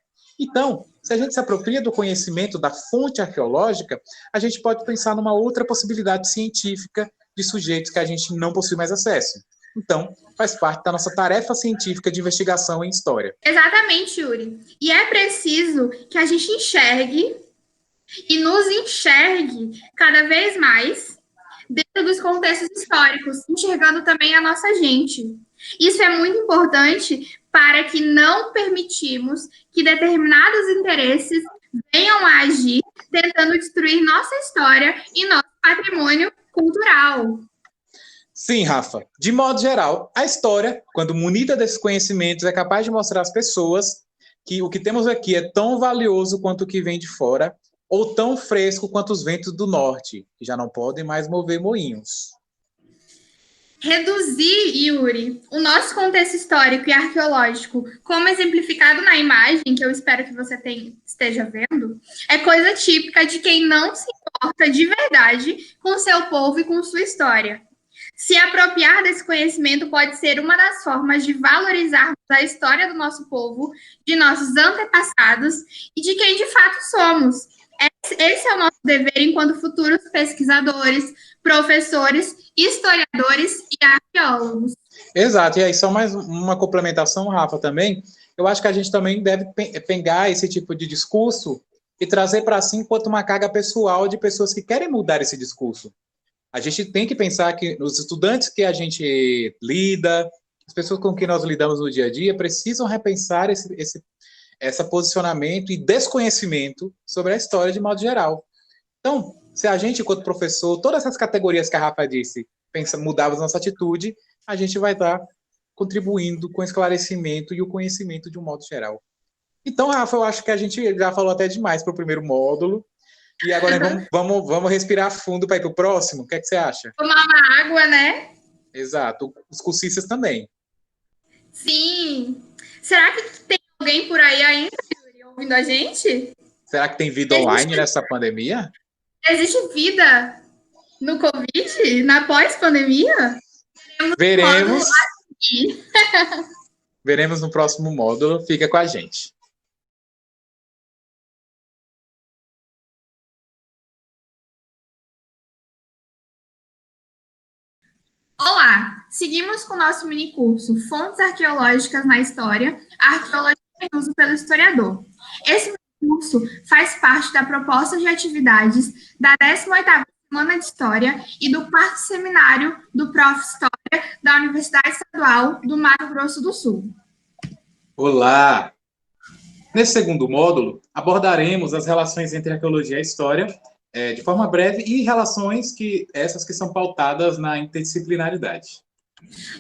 S1: Então, se a gente se apropria do conhecimento da fonte arqueológica, a gente pode pensar numa outra possibilidade científica de sujeitos que a gente não possui mais acesso. Então, faz parte da nossa tarefa científica de investigação em história.
S2: Exatamente, Yuri. E é preciso que a gente enxergue e nos enxergue cada vez mais dentro dos contextos históricos, enxergando também a nossa gente. Isso é muito importante para que não permitimos que determinados interesses venham a agir tentando destruir nossa história e nosso patrimônio cultural.
S1: Sim, Rafa. De modo geral, a história, quando munida desses conhecimentos, é capaz de mostrar às pessoas que o que temos aqui é tão valioso quanto o que vem de fora, ou tão fresco quanto os ventos do norte, que já não podem mais mover moinhos.
S2: Reduzir, Yuri, o nosso contexto histórico e arqueológico, como exemplificado na imagem, que eu espero que você esteja vendo, é coisa típica de quem não se importa de verdade com seu povo e com sua história. Se apropriar desse conhecimento pode ser uma das formas de valorizarmos a história do nosso povo, de nossos antepassados e de quem de fato somos. Esse é o nosso dever enquanto futuros pesquisadores, professores, historiadores e arqueólogos.
S1: Exato, e aí só mais uma complementação, Rafa, também. Eu acho que a gente também deve pegar esse tipo de discurso e trazer para si enquanto uma carga pessoal de pessoas que querem mudar esse discurso. A gente tem que pensar que os estudantes que a gente lida, as pessoas com quem nós lidamos no dia a dia, precisam repensar esse posicionamento e desconhecimento sobre a história de modo geral. Então, se a gente, enquanto professor, todas essas categorias que a Rafa disse, mudarmos nossa atitude, a gente vai estar contribuindo com o esclarecimento e o conhecimento de um modo geral. Então, Rafa, eu acho que a gente já falou até demais para o primeiro módulo, e agora vamos respirar fundo para ir para o próximo? O que é que você acha?
S2: Tomar uma água, né?
S1: Exato. Os cursistas também.
S2: Sim. Será que tem alguém por aí ainda, Yuri, ouvindo a gente?
S1: Será que tem vida online nessa pandemia?
S2: Existe vida no Covid, na pós-pandemia?
S1: Veremos. Veremos no próximo módulo. Fica com a gente.
S2: Olá! Seguimos com o nosso minicurso Fontes Arqueológicas na História, Arqueologia em Uso pelo Historiador. Esse curso faz parte da proposta de atividades da 18ª Semana de História e do 4º Seminário do Prof. História da Universidade Estadual do Mato Grosso do Sul.
S1: Olá! Nesse segundo módulo, abordaremos as relações entre arqueologia e história, de forma breve, e relações essas que são pautadas na interdisciplinaridade.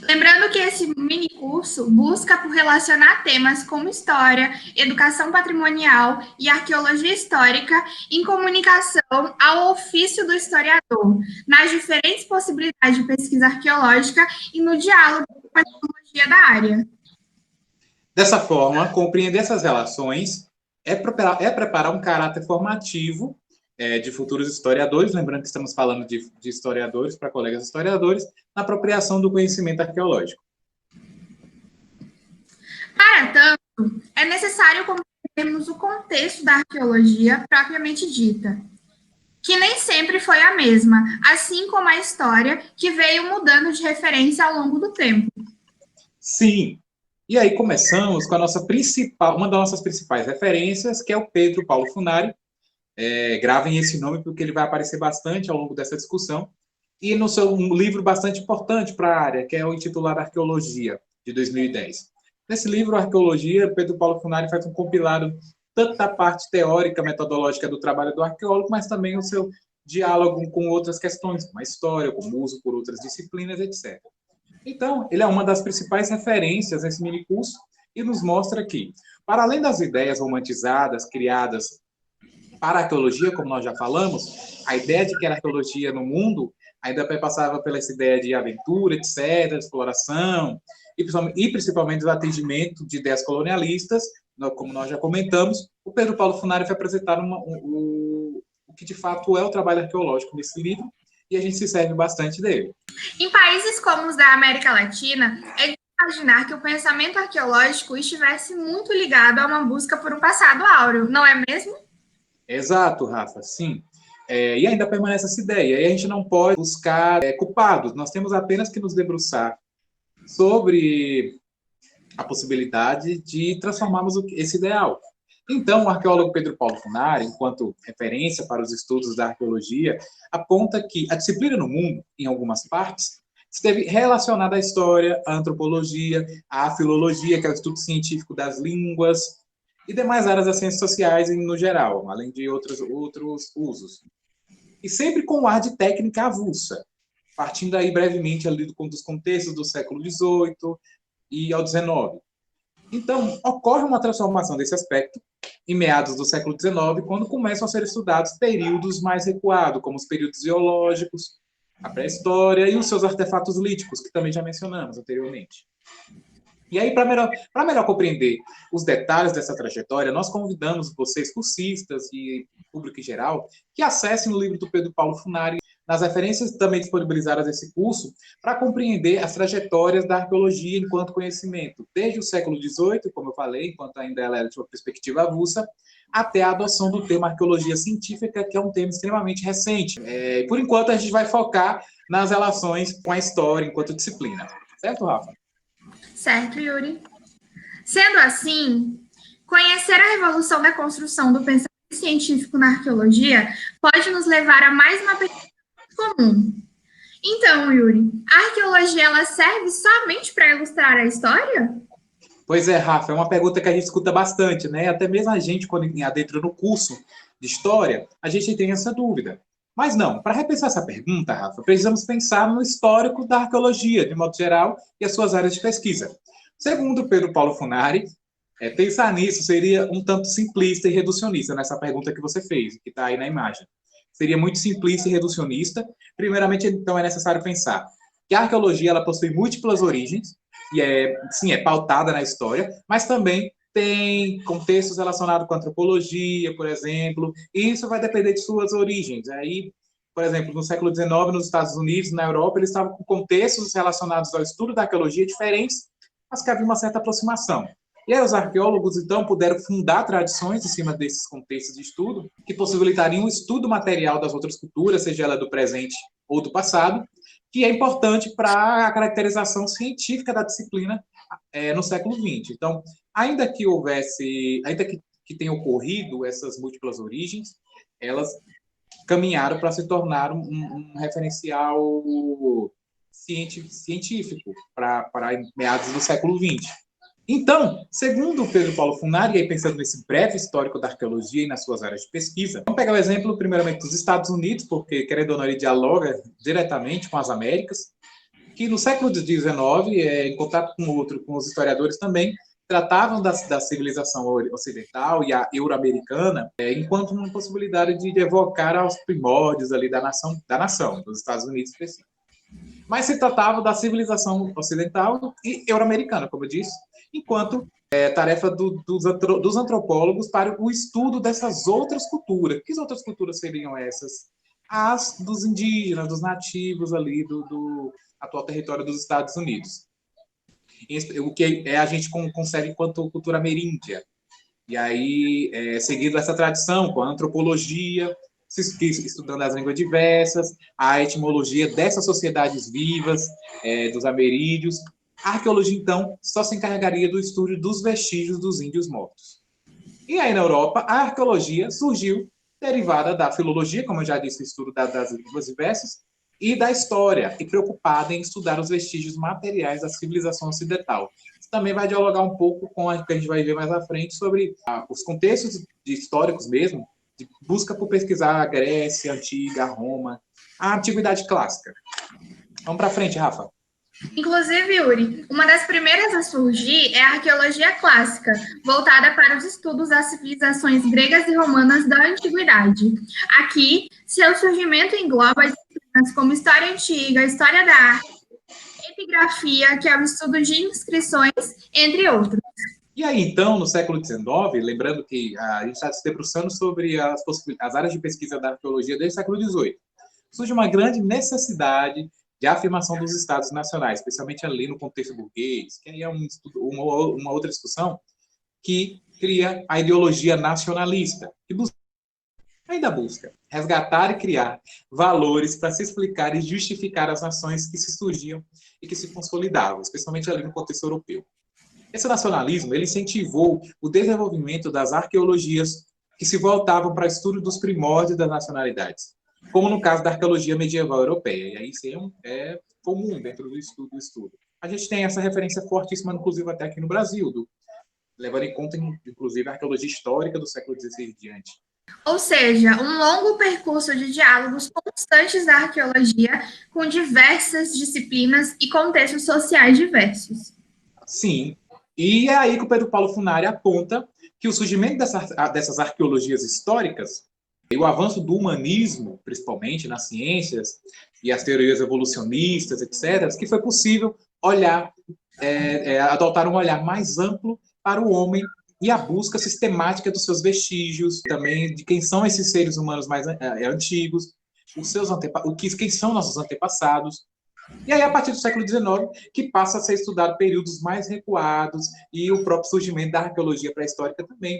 S2: Lembrando que esse mini-curso busca por relacionar temas como história, educação patrimonial e arqueologia histórica em comunicação ao ofício do historiador, nas diferentes possibilidades de pesquisa arqueológica e no diálogo com a tecnologia da área.
S1: Dessa forma, compreender essas relações é preparar um caráter formativo de futuros historiadores, lembrando que estamos falando de historiadores para colegas historiadores, na apropriação do conhecimento arqueológico.
S2: Para tanto, é necessário compreendermos o contexto da arqueologia propriamente dita, que nem sempre foi a mesma, assim como a história, que veio mudando de referência ao longo do tempo.
S1: Sim. E aí começamos com uma das nossas principais referências, que é o Pedro Paulo Funari. Gravem esse nome, porque ele vai aparecer bastante ao longo dessa discussão, e no seu livro bastante importante para a área, que é o intitulado Arqueologia, de 2010. Nesse livro, Arqueologia, Pedro Paulo Funari faz um compilado tanto da parte teórica, metodológica do trabalho do arqueólogo, mas também o seu diálogo com outras questões, como a história, como o uso por outras disciplinas, etc. Então, ele é uma das principais referências nesse minicurso e nos mostra que, para além das ideias romantizadas, criadas para a arqueologia, como nós já falamos, a ideia de que a arqueologia no mundo ainda passava pela essa ideia de aventura, etc., de exploração, e principalmente do atendimento de ideias colonialistas, como nós já comentamos. O Pedro Paulo Funari vai apresentar o que de fato é o trabalho arqueológico nesse livro, e a gente se serve bastante dele.
S2: Em países como os da América Latina, é de imaginar que o pensamento arqueológico estivesse muito ligado a uma busca por um passado áureo, não é mesmo?
S1: Exato, Rafa, sim. E ainda permanece essa ideia. E a gente não pode buscar culpados, nós temos apenas que nos debruçar sobre a possibilidade de transformarmos esse ideal. Então, o arqueólogo Pedro Paulo Funari, enquanto referência para os estudos da arqueologia, aponta que a disciplina no mundo, em algumas partes, esteve relacionada à história, à antropologia, à filologia, que é o estudo científico das línguas, e demais áreas das ciências sociais no geral, além de outros usos. E sempre com um ar de técnica avulsa, partindo aí brevemente ali dos contextos do século XVIII e ao XIX. Então, ocorre uma transformação desse aspecto em meados do século XIX, quando começam a ser estudados períodos mais recuados, como os períodos geológicos, a pré-história e os seus artefatos líticos, que também já mencionamos anteriormente. E aí, para melhor compreender os detalhes dessa trajetória, nós convidamos vocês, cursistas e público em geral, que acessem o livro do Pedro Paulo Funari, nas referências também disponibilizadas nesse curso, para compreender as trajetórias da arqueologia enquanto conhecimento, desde o século XVIII, como eu falei, enquanto ainda ela era de uma perspectiva avulsa, até a adoção do termo arqueologia científica, que é um termo extremamente recente. Por enquanto, a gente vai focar nas relações com a história enquanto disciplina. Certo, Rafa?
S2: Certo, Yuri. Sendo assim, conhecer a revolução da construção do pensamento científico na arqueologia pode nos levar a mais uma pergunta comum. Então, Yuri, a arqueologia ela serve somente para ilustrar a história?
S1: Pois é, Rafa, é uma pergunta que a gente escuta bastante, né? Até mesmo a gente, quando adentra no curso de História, a gente tem essa dúvida. Mas não, para repensar essa pergunta, Rafa, precisamos pensar no histórico da arqueologia, de modo geral, e as suas áreas de pesquisa. Segundo Pedro Paulo Funari, pensar nisso seria um tanto simplista e reducionista nessa pergunta que você fez, que está aí na imagem. Seria muito simplista e reducionista. Primeiramente, então, é necessário pensar que a arqueologia ela possui múltiplas origens, e é pautada na história, mas também tem contextos relacionados com a antropologia, por exemplo, e isso vai depender de suas origens. Aí, por exemplo, no século XIX, nos Estados Unidos, na Europa, eles estavam com contextos relacionados ao estudo da arqueologia diferentes, mas que havia uma certa aproximação. E aí os arqueólogos, então, puderam fundar tradições em cima desses contextos de estudo, que possibilitariam o estudo material das outras culturas, seja ela do presente ou do passado, que é importante para a caracterização científica da disciplina no século XX. Então, ainda que que tem ocorrido, essas múltiplas origens, elas caminharam para se tornar um referencial científico para meados do século XX. Então, segundo Pedro Paulo Funari, e aí pensando nesse breve histórico da arqueologia e nas suas áreas de pesquisa, vamos pegar o exemplo, primeiramente, dos Estados Unidos, porque, querendo ou não, ele dialoga diretamente com as Américas, que no século XIX, em contato com os historiadores também, tratavam da civilização ocidental e a euro-americana enquanto uma possibilidade de evocar aos primórdios ali da nação, dos Estados Unidos específico. Mas se tratava da civilização ocidental e euro-americana, como eu disse, enquanto tarefa dos antropólogos para o estudo dessas outras culturas. Que outras culturas seriam essas? As dos indígenas, dos nativos ali do atual território dos Estados Unidos. O que a gente concebe enquanto cultura ameríndia. E aí, seguindo essa tradição, com a antropologia, estudando as línguas diversas, a etimologia dessas sociedades vivas, dos ameríndios, a arqueologia, então, só se encarregaria do estudo dos vestígios dos índios mortos. E aí, na Europa, a arqueologia surgiu derivada da filologia, como eu já disse, o estudo das línguas diversas, e da história, e preocupada em estudar os vestígios materiais da civilização ocidental. Isso também vai dialogar um pouco com o que a gente vai ver mais à frente sobre os contextos históricos mesmo, de busca por pesquisar a Grécia Antiga, a Roma, a Antiguidade Clássica. Vamos para frente, Rafa.
S2: Inclusive, Yuri, uma das primeiras a surgir é a arqueologia clássica, voltada para os estudos das civilizações gregas e romanas da antiguidade. Aqui, seu surgimento engloba disciplinas como história antiga, história da arte, epigrafia, que é o estudo de inscrições, entre outros.
S1: E aí, então, no século XIX, lembrando que a gente está se debruçando sobre as áreas de pesquisa da arqueologia desde o século XVIII, surge uma grande necessidade de afirmação dos estados nacionais, especialmente ali no contexto burguês, que aí é uma outra discussão, que cria a ideologia nacionalista, que ainda busca resgatar e criar valores para se explicar e justificar as nações que se surgiam e que se consolidavam, especialmente ali no contexto europeu. Esse nacionalismo ele incentivou o desenvolvimento das arqueologias que se voltavam para o estudo dos primórdios das nacionalidades, como no caso da arqueologia medieval europeia. E aí isso é comum dentro do estudo. A gente tem essa referência fortíssima, inclusive até aqui no Brasil, levando em conta, inclusive, a arqueologia histórica do século XVI e diante.
S2: Ou seja, um longo percurso de diálogos constantes da arqueologia com diversas disciplinas e contextos sociais diversos.
S1: Sim, e é aí que o Pedro Paulo Funari aponta que o surgimento dessas arqueologias históricas e o avanço do humanismo, principalmente nas ciências e as teorias evolucionistas, etc., que foi possível adotar um olhar mais amplo para o homem e a busca sistemática dos seus vestígios, também de quem são esses seres humanos mais antigos, quem são nossos antepassados. E aí, a partir do século XIX, que passa a ser estudado períodos mais recuados e o próprio surgimento da arqueologia pré-histórica também,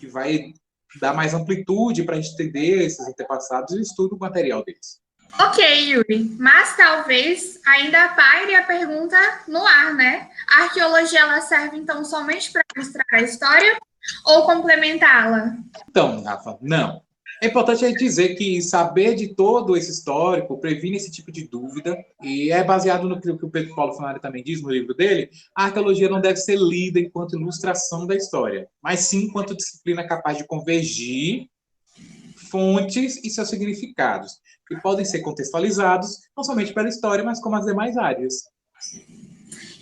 S1: que vai dar mais amplitude para a gente entender esses antepassados e o estudo material deles.
S2: Ok, Yuri, mas talvez ainda paire a pergunta no ar, né? A arqueologia ela serve, então, somente para mostrar a história ou complementá-la?
S1: Então, Rafa, não. É importante a gente dizer que saber de todo esse histórico previne esse tipo de dúvida e é baseado no que o Pedro Paulo Funari também diz no livro dele, a arqueologia não deve ser lida enquanto ilustração da história, mas sim enquanto disciplina capaz de convergir fontes e seus significados, que podem ser contextualizados não somente pela história, mas como as demais áreas.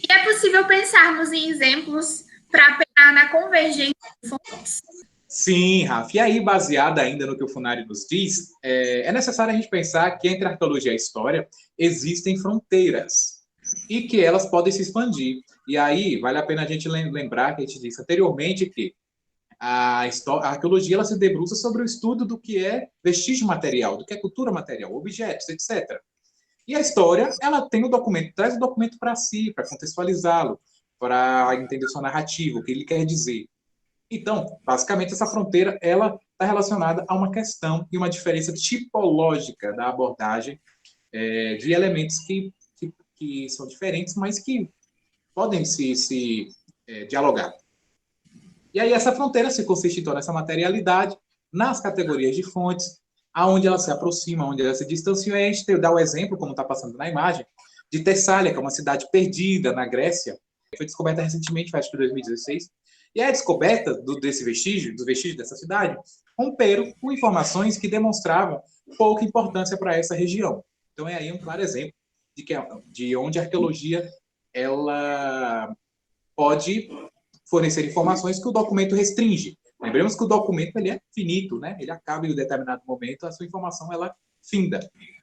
S2: E é possível pensarmos em exemplos para apelar na convergência de fontes?
S1: Sim, Rafa. E aí, baseada ainda no que o Funari nos diz, é necessário a gente pensar que entre a arqueologia e a história existem fronteiras e que elas podem se expandir. E aí, vale a pena a gente lembrar que a gente disse anteriormente que a arqueologia ela se debruça sobre o estudo do que é vestígio material, do que é cultura material, objetos, etc. E a história, ela tem o documento, traz o documento para si, para contextualizá-lo, para entender sua narrativa, o que ele quer dizer. Então, basicamente, essa fronteira ela está relacionada a uma questão e uma diferença tipológica da abordagem de elementos que são diferentes, mas que podem se dialogar. E aí essa fronteira se consiste então nessa materialidade, nas categorias de fontes, aonde ela se aproxima, onde ela se distancia. E a gente dá o exemplo, como está passando na imagem, de Tessália, que é uma cidade perdida na Grécia, que foi descoberta recentemente, acho que em 2016. E a descoberta dos vestígios dessa cidade, romperam com informações que demonstravam pouca importância para essa região. Então é aí um claro exemplo de onde a arqueologia ela pode fornecer informações que o documento restringe. Lembremos que o documento ele é finito, né? Ele acaba em um determinado momento, a sua informação ela finda.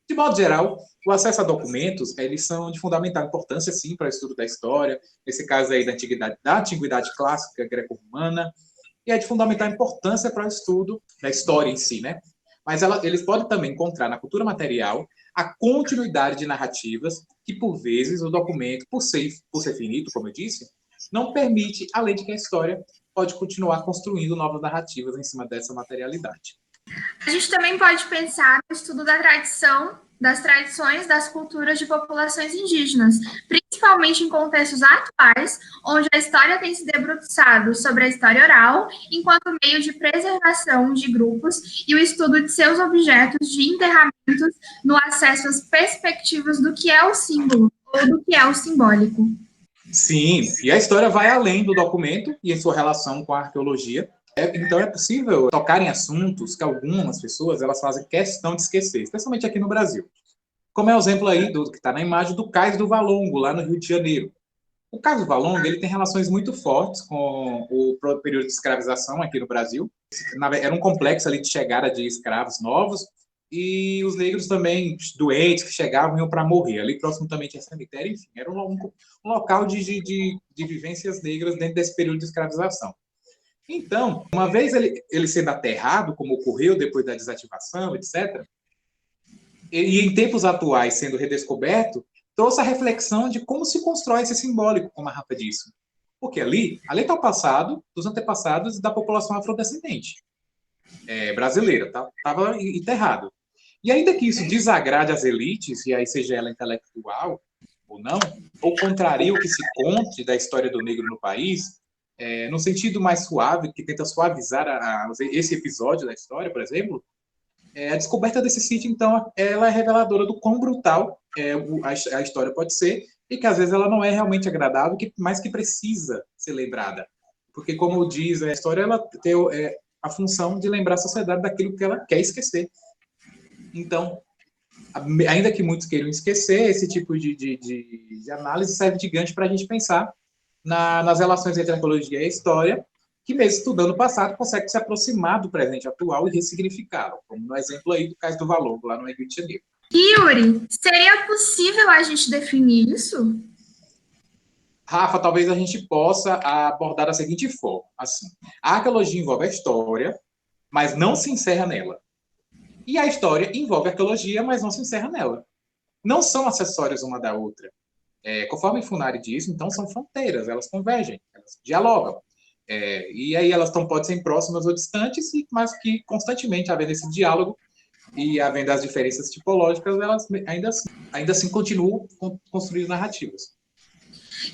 S1: De modo geral, o acesso a documentos eles são de fundamental importância, sim, para o estudo da história, nesse caso aí da antiguidade clássica greco-romana, e é de fundamental importância para o estudo da história em si, né? Mas eles podem também encontrar na cultura material a continuidade de narrativas que, por vezes, o documento, por ser finito, como eu disse, não permite, além de que a história pode continuar construindo novas narrativas em cima dessa materialidade.
S2: A gente também pode pensar no estudo da tradição, das tradições das culturas de populações indígenas, principalmente em contextos atuais, onde a história tem se debruçado sobre a história oral, enquanto meio de preservação de grupos e o estudo de seus objetos de enterramentos no acesso às perspectivas do que é o símbolo ou do que é o simbólico.
S1: Sim, e a história vai além do documento e em sua relação com a arqueologia. Então é possível tocar em assuntos que algumas pessoas elas fazem questão de esquecer, especialmente aqui no Brasil. Como é o exemplo aí que está na imagem do Cais do Valongo, lá no Rio de Janeiro. O Cais do Valongo ele tem relações muito fortes com o período de escravização aqui no Brasil. Era um complexo ali de chegada de escravos novos e os negros também doentes que chegavam iam para morrer. Ali próximo também tinha cemitério, enfim, era um local de vivências negras dentro desse período de escravização. Então, uma vez ele sendo aterrado, como ocorreu depois da desativação, etc., e em tempos atuais sendo redescoberto, trouxe a reflexão de como se constrói esse simbólico, como a Rafa disse. Porque ali está o passado dos antepassados da população afrodescendente brasileira, estava enterrado. E ainda que isso desagrade as elites, e aí seja ela intelectual ou não, ou contraria o que se conte da história do negro no país, no sentido mais suave, que tenta suavizar esse episódio da história, por exemplo, a descoberta desse sítio, então, ela é reveladora do quão brutal a história pode ser e que, às vezes, ela não é realmente agradável, mas que precisa ser lembrada. Porque, como diz a história, ela tem a função de lembrar a sociedade daquilo que ela quer esquecer. Então, ainda que muitos queiram esquecer, esse tipo de análise serve de gancho para a gente pensar nas relações entre a arqueologia e a história, que mesmo estudando o passado, consegue se aproximar do presente atual e ressignificá-lo, como no exemplo aí do Cais do Valongo, lá no Rio de Janeiro.
S2: Yuri, seria possível a gente definir isso?
S1: Rafa, talvez a gente possa abordar da seguinte forma, assim, a arqueologia envolve a história, mas não se encerra nela. E a história envolve a arqueologia, mas não se encerra nela. Não são acessórias uma da outra. Conforme Funari diz, então são fronteiras, elas convergem, elas dialogam. E aí elas podem ser próximas ou distantes, mas que constantemente, havendo esse diálogo e havendo as diferenças tipológicas, elas ainda assim continuam construindo narrativas.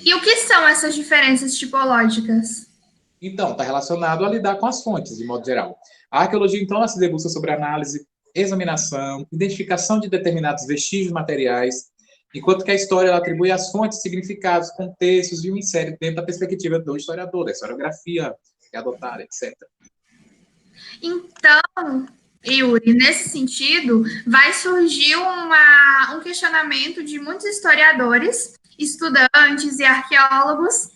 S2: E o que são essas diferenças tipológicas?
S1: Então, está relacionado a lidar com as fontes, de modo geral. A arqueologia, então, ela se debruça sobre análise, examinação, identificação de determinados vestígios materiais, enquanto que a história ela atribui às fontes significados, contextos e o insere dentro da perspectiva do historiador, da historiografia que é adotada, etc.
S2: Então, Yuri, nesse sentido, vai surgir um questionamento de muitos historiadores, estudantes e arqueólogos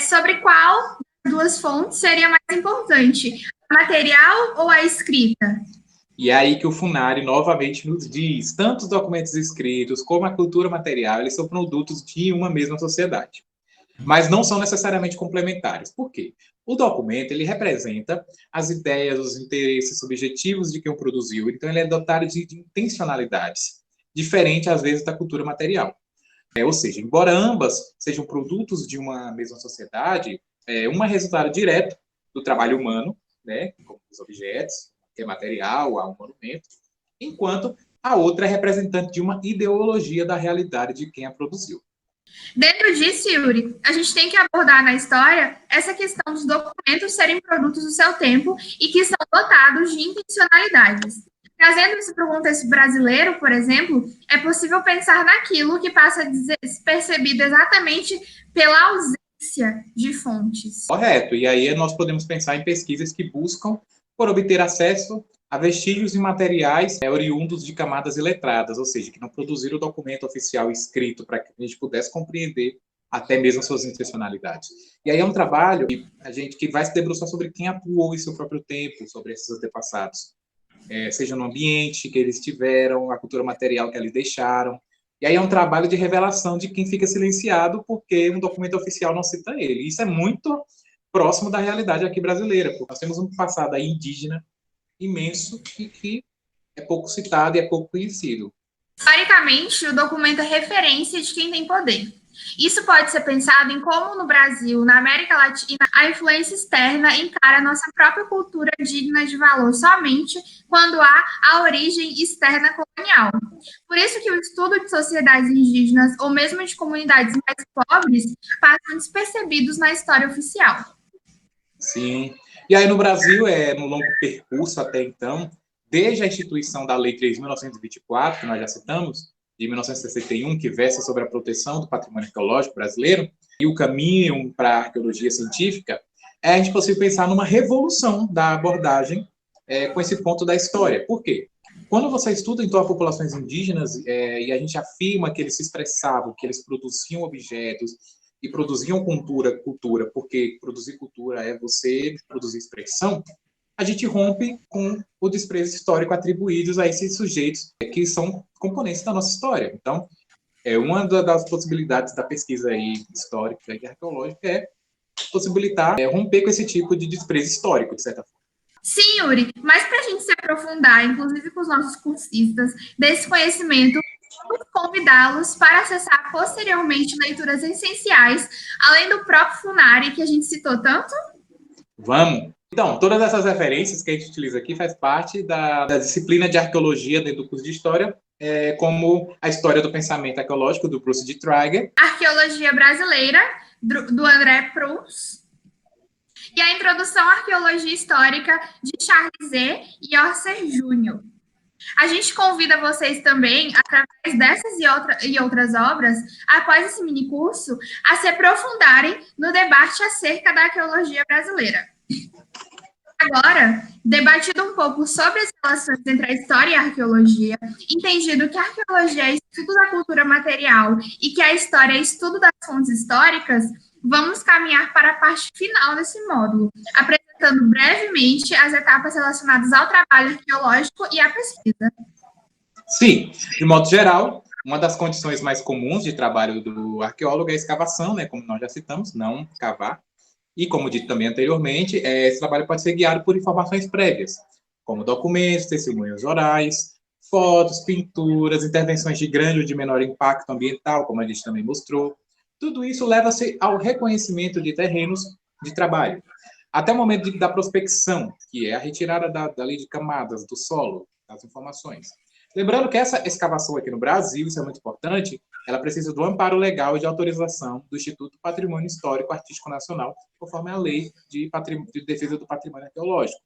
S2: sobre qual das duas fontes seria mais importante, a material ou a escrita?
S1: E é aí que o Funari novamente nos diz, tanto os documentos escritos como a cultura material, eles são produtos de uma mesma sociedade, mas não são necessariamente complementares. Por quê? O documento, ele representa as ideias, os interesses subjetivos de quem o produziu, então ele é dotado de intencionalidades, diferente, às vezes, da cultura material. Ou seja, embora ambas sejam produtos de uma mesma sociedade, uma é resultado direto do trabalho humano, né, como os objetos, que é material, há um monumento, enquanto a outra é representante de uma ideologia da realidade de quem a produziu.
S2: Dentro disso, Yuri, a gente tem que abordar na história essa questão dos documentos serem produtos do seu tempo e que são dotados de intencionalidades. Trazendo isso para o contexto brasileiro, por exemplo, é possível pensar naquilo que passa despercebido exatamente pela ausência de fontes.
S1: Correto. E aí nós podemos pensar em pesquisas que buscam por obter acesso a vestígios e materiais oriundos de camadas iletradas, ou seja, que não produziram o documento oficial escrito para que a gente pudesse compreender até mesmo suas intencionalidades. E aí é um trabalho que vai se debruçar sobre quem atuou em seu próprio tempo, sobre esses antepassados, seja no ambiente que eles tiveram, a cultura material que eles deixaram. E aí é um trabalho de revelação de quem fica silenciado porque um documento oficial não cita ele. Isso é muito próximo da realidade aqui brasileira, porque nós temos um passado aí indígena imenso e que é pouco citado e é pouco conhecido.
S2: Historicamente, o documento é referência de quem tem poder. Isso pode ser pensado em como no Brasil, na América Latina, a influência externa encara a nossa própria cultura digna de valor somente quando há a origem externa colonial. Por isso que o estudo de sociedades indígenas ou mesmo de comunidades mais pobres passam despercebidos na história oficial.
S1: Sim. E aí no Brasil, no longo percurso até então, desde a instituição da Lei 3.924, que nós já citamos, de 1961, que versa sobre a proteção do patrimônio arqueológico brasileiro, e o caminho para a arqueologia científica, a gente possível pensar numa revolução da abordagem com esse ponto da história. Por quê? Quando você estuda, então, as populações indígenas, e a gente afirma que eles se expressavam, que eles produziam objetos, e produziam cultura, porque produzir cultura é você produzir expressão, a gente rompe com o desprezo histórico atribuídos a esses sujeitos que são componentes da nossa história. Então, uma das possibilidades da pesquisa aí histórica e arqueológica é possibilitar romper com esse tipo de desprezo histórico, de certa forma.
S2: Sim, Yuri, mas para a gente se aprofundar, inclusive com os nossos cursistas, desse conhecimento, vamos convidá-los para acessar posteriormente leituras essenciais, além do próprio Funari, que a gente citou tanto?
S1: Vamos! Então, todas essas referências que a gente utiliza aqui faz parte da disciplina de arqueologia dentro do curso de História, como a História do Pensamento Arqueológico, do Bruce D. Traeger.
S2: Arqueologia Brasileira, do André Proust. E a Introdução à Arqueologia Histórica, de Charles E. e Orser Jr. A gente convida vocês também, através dessas e outras obras, após esse minicurso, a se aprofundarem no debate acerca da arqueologia brasileira. Agora, debatido um pouco sobre as relações entre a história e a arqueologia, entendido que a arqueologia é estudo da cultura material e que a história é estudo das fontes históricas, vamos caminhar para a parte final desse módulo, apresentando brevemente as etapas relacionadas ao trabalho arqueológico e à pesquisa.
S1: Sim, de modo geral, uma das condições mais comuns de trabalho do arqueólogo é a escavação, né, como nós já citamos, não cavar. E, como dito também anteriormente, esse trabalho pode ser guiado por informações prévias, como documentos, testemunhos orais, fotos, pinturas, intervenções de grande ou de menor impacto ambiental, como a gente também mostrou. Tudo isso leva-se ao reconhecimento de terrenos de trabalho, até o momento da prospecção, que é a retirada da lei de camadas do solo, das informações. Lembrando que essa escavação aqui no Brasil, isso é muito importante, ela precisa do amparo legal e de autorização do Instituto Patrimônio Histórico Artístico Nacional, conforme a Lei de Defesa do Patrimônio Arqueológico.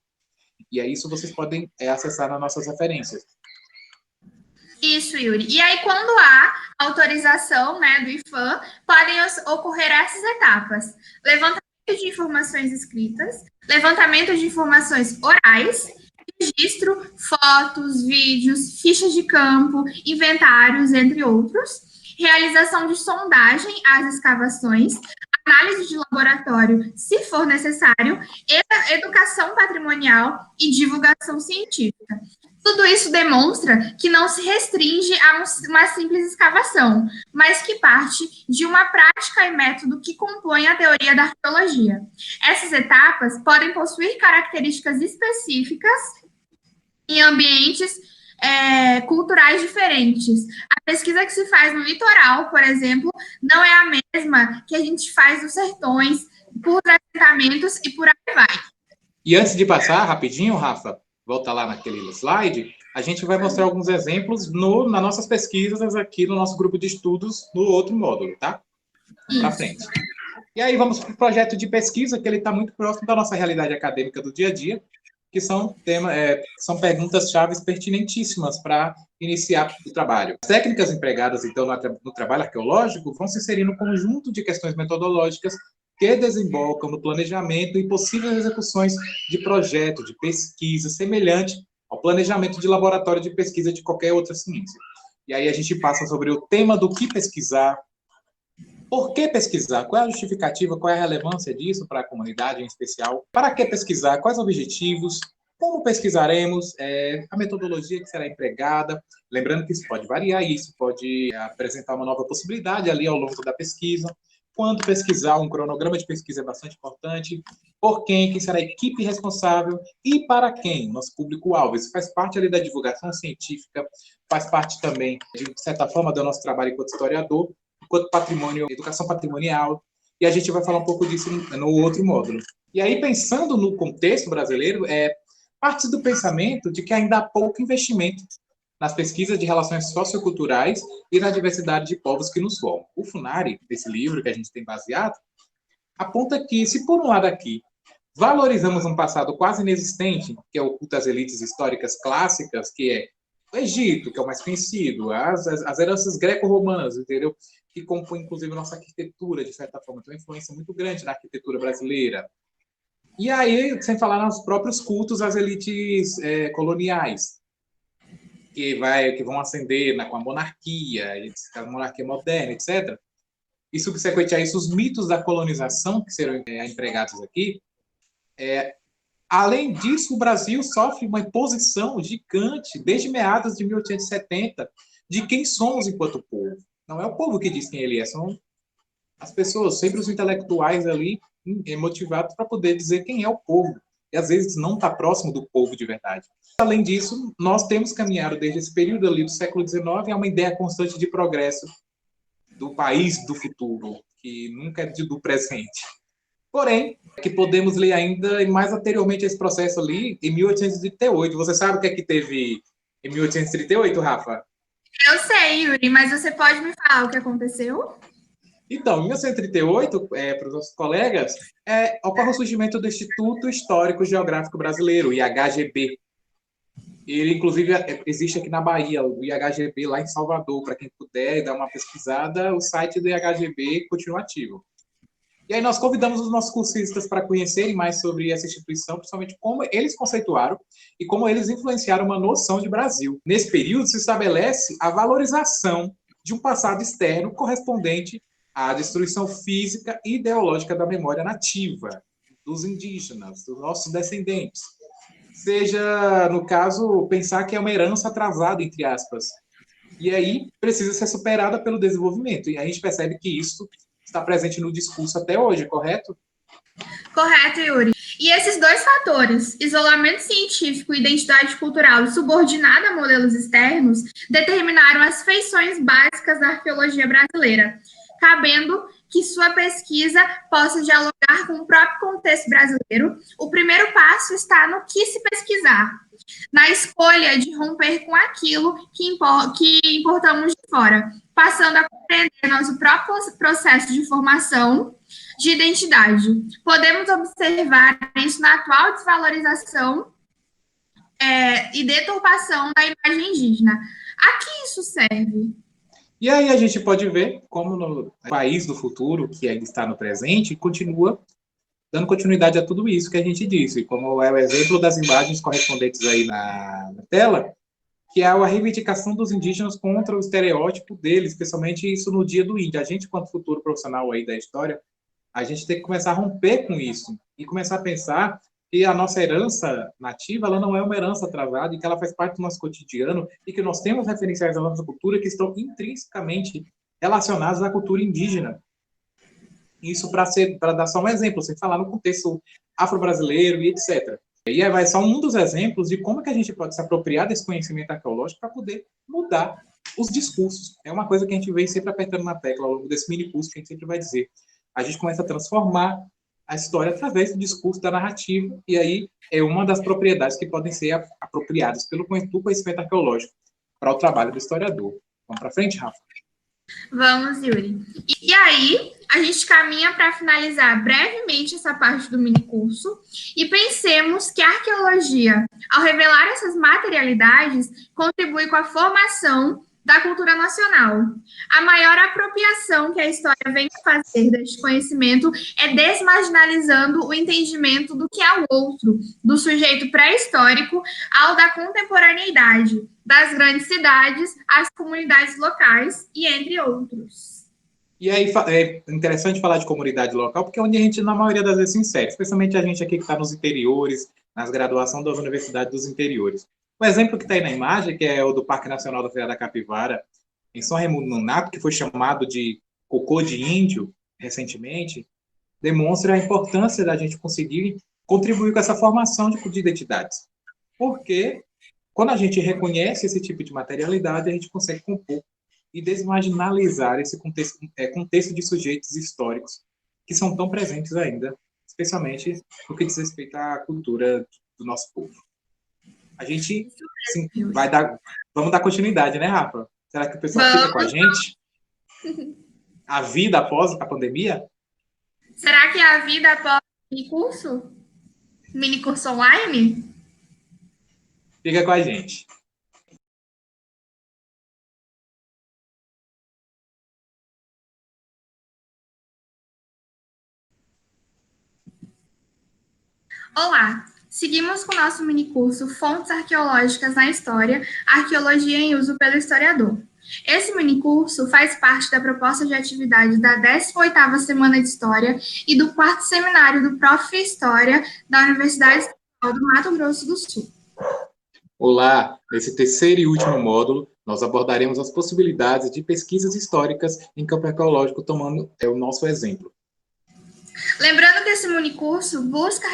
S1: E é isso que vocês podem acessar nas nossas referências.
S2: Isso, Yuri. E aí, quando há autorização, né, do IFAM, podem ocorrer essas etapas. Levantamento de informações escritas, levantamento de informações orais, registro, fotos, vídeos, fichas de campo, inventários, entre outros, realização de sondagem às escavações, análise de laboratório, se for necessário, educação patrimonial e divulgação científica. Tudo isso demonstra que não se restringe a uma simples escavação, mas que parte de uma prática e método que compõe a teoria da arqueologia. Essas etapas podem possuir características específicas em ambientes culturais diferentes. A pesquisa que se faz no litoral, por exemplo, não é a mesma que a gente faz nos sertões, por assentamentos e por aí vai.
S1: E antes de passar, rapidinho, Rafa, volta lá naquele slide, a gente vai mostrar alguns exemplos nas nossas pesquisas aqui no nosso grupo de estudos, no outro módulo, tá? Vamos para frente. E aí vamos para o projeto de pesquisa, que ele está muito próximo da nossa realidade acadêmica do dia a dia, que são perguntas-chave pertinentíssimas para iniciar o trabalho. As técnicas empregadas, então, no trabalho arqueológico vão se inserir no conjunto de questões metodológicas que desembocam no planejamento e possíveis execuções de projeto, de pesquisa, semelhante ao planejamento de laboratório de pesquisa de qualquer outra ciência. E aí a gente passa sobre o tema do que pesquisar, por que pesquisar, qual é a justificativa, qual é a relevância disso para a comunidade em especial, para que pesquisar, quais objetivos, como pesquisaremos, a metodologia que será empregada, lembrando que isso pode variar, isso pode apresentar uma nova possibilidade ali ao longo da pesquisa, quando pesquisar, um cronograma de pesquisa é bastante importante, por quem será a equipe responsável e para quem, nosso público-alvo. Isso faz parte ali da divulgação científica, faz parte também, de certa forma, do nosso trabalho enquanto historiador, enquanto patrimônio, educação patrimonial, e a gente vai falar um pouco disso no outro módulo. E aí, pensando no contexto brasileiro, parte do pensamento de que ainda há pouco investimento nas pesquisas de relações socioculturais e na diversidade de povos que nos formam. O Funari, desse livro que a gente tem baseado, aponta que, se por um lado aqui valorizamos um passado quase inexistente, que é o culto às elites históricas clássicas, que é o Egito, que é o mais conhecido, as heranças greco-romanas, entendeu? Que compõem, inclusive, nossa arquitetura, de certa forma, tem uma influência muito grande na arquitetura brasileira. E aí, sem falar nos próprios cultos às elites coloniais, que vão ascender com a monarquia, a monarquia moderna, etc. E, subsequente a isso, os mitos da colonização, que serão empregados aqui. Além disso, o Brasil sofre uma imposição gigante, desde meados de 1870, de quem somos enquanto povo. Não é o povo que diz quem ele é, são as pessoas, sempre os intelectuais ali, motivados para poder dizer quem é o povo. E, às vezes, não está próximo do povo de verdade. Além disso, nós temos caminhado desde esse período ali do século XIX a uma ideia constante de progresso do país do futuro, que nunca é do presente. Porém, que podemos ler ainda mais anteriormente esse processo ali, em 1838. Você sabe o que é que teve em 1838, Rafa?
S2: Eu sei, Yuri, mas você pode me falar o que aconteceu?
S1: Então, em 1938, para os nossos colegas, ocorre o surgimento do Instituto Histórico Geográfico Brasileiro, o IHGB. Ele, inclusive, existe aqui na Bahia, o IHGB lá em Salvador, para quem puder dar uma pesquisada, o site do IHGB continua ativo. E aí nós convidamos os nossos cursistas para conhecerem mais sobre essa instituição, principalmente como eles conceituaram e como eles influenciaram uma noção de Brasil. Nesse período se estabelece a valorização de um passado externo correspondente à destruição física e ideológica da memória nativa, dos indígenas, dos nossos descendentes. Seja, no caso, pensar que é uma herança atrasada, entre aspas. E aí precisa ser superada pelo desenvolvimento. E aí a gente percebe que isso está presente no discurso até hoje, correto?
S2: Correto, Yuri. E esses dois fatores, isolamento científico, identidade cultural e subordinada a modelos externos, determinaram as feições básicas da arqueologia brasileira, cabendo que sua pesquisa possa dialogar com o próprio contexto brasileiro. O primeiro passo está no que se pesquisar, na escolha de romper com aquilo que importamos de fora, passando a compreender nosso próprio processo de formação de identidade. Podemos observar isso na atual desvalorização e deturpação da imagem indígena. A que isso serve?
S1: E aí a gente pode ver como no país do futuro, que ainda está no presente, continua dando continuidade a tudo isso que a gente disse, como é o exemplo das imagens correspondentes aí na tela, que é a reivindicação dos indígenas contra o estereótipo deles, especialmente isso no Dia do Índio. A gente, quanto futuro profissional aí da história, a gente tem que começar a romper com isso e começar a pensar que a nossa herança nativa, ela não é uma herança atrasada e que ela faz parte do nosso cotidiano e que nós temos referenciais da nossa cultura que estão intrinsecamente relacionados à cultura indígena. Isso para dar só um exemplo, sem falar no contexto afro-brasileiro e etc. E aí vai só um dos exemplos de como que a gente pode se apropriar desse conhecimento arqueológico para poder mudar os discursos. É uma coisa que a gente vem sempre apertando na tecla ao longo desse mini curso que a gente sempre vai dizer. A gente começa a transformar a história através do discurso, da narrativa, e aí é uma das propriedades que podem ser apropriadas pelo conhecimento arqueológico para o trabalho do historiador. Vamos para frente, Rafa?
S2: Vamos, Yuri. E aí, a gente caminha para finalizar brevemente essa parte do minicurso e pensemos que a arqueologia, ao revelar essas materialidades, contribui com a formação da cultura nacional. A maior apropriação que a história vem fazer deste conhecimento é desmarginalizando o entendimento do que é o outro, do sujeito pré-histórico ao da contemporaneidade, das grandes cidades às comunidades locais e entre outros.
S1: E aí é interessante falar de comunidade local, porque é onde a gente, na maioria das vezes, se insere, especialmente a gente aqui que está nos interiores, nas graduações das universidades dos interiores. O exemplo que está aí na imagem, que é o do Parque Nacional da Feira da Capivara, em São Raimundo Nonato, que foi chamado de cocô de índio recentemente, demonstra a importância da gente conseguir contribuir com essa formação de identidades. Porque quando a gente reconhece esse tipo de materialidade, a gente consegue compor e desmarginalizar esse contexto de sujeitos históricos que são tão presentes ainda, especialmente no que diz respeito à cultura do nosso povo. A gente vamos dar continuidade, né, Rafa? Será que o pessoal fica com a gente? A vida após a pandemia?
S2: Será que é a vida após o minicurso? Minicurso online?
S1: Fica com a gente.
S2: Olá! Seguimos com o nosso minicurso Fontes Arqueológicas na História, Arqueologia em Uso pelo Historiador. Esse minicurso faz parte da proposta de atividade da 18ª Semana de História e do 4º Seminário do Prof. História da Universidade Estadual do Mato Grosso do Sul.
S1: Olá! Nesse terceiro e último módulo, nós abordaremos as possibilidades de pesquisas históricas em campo arqueológico, tomando o nosso exemplo.
S2: Lembrando que esse minicurso busca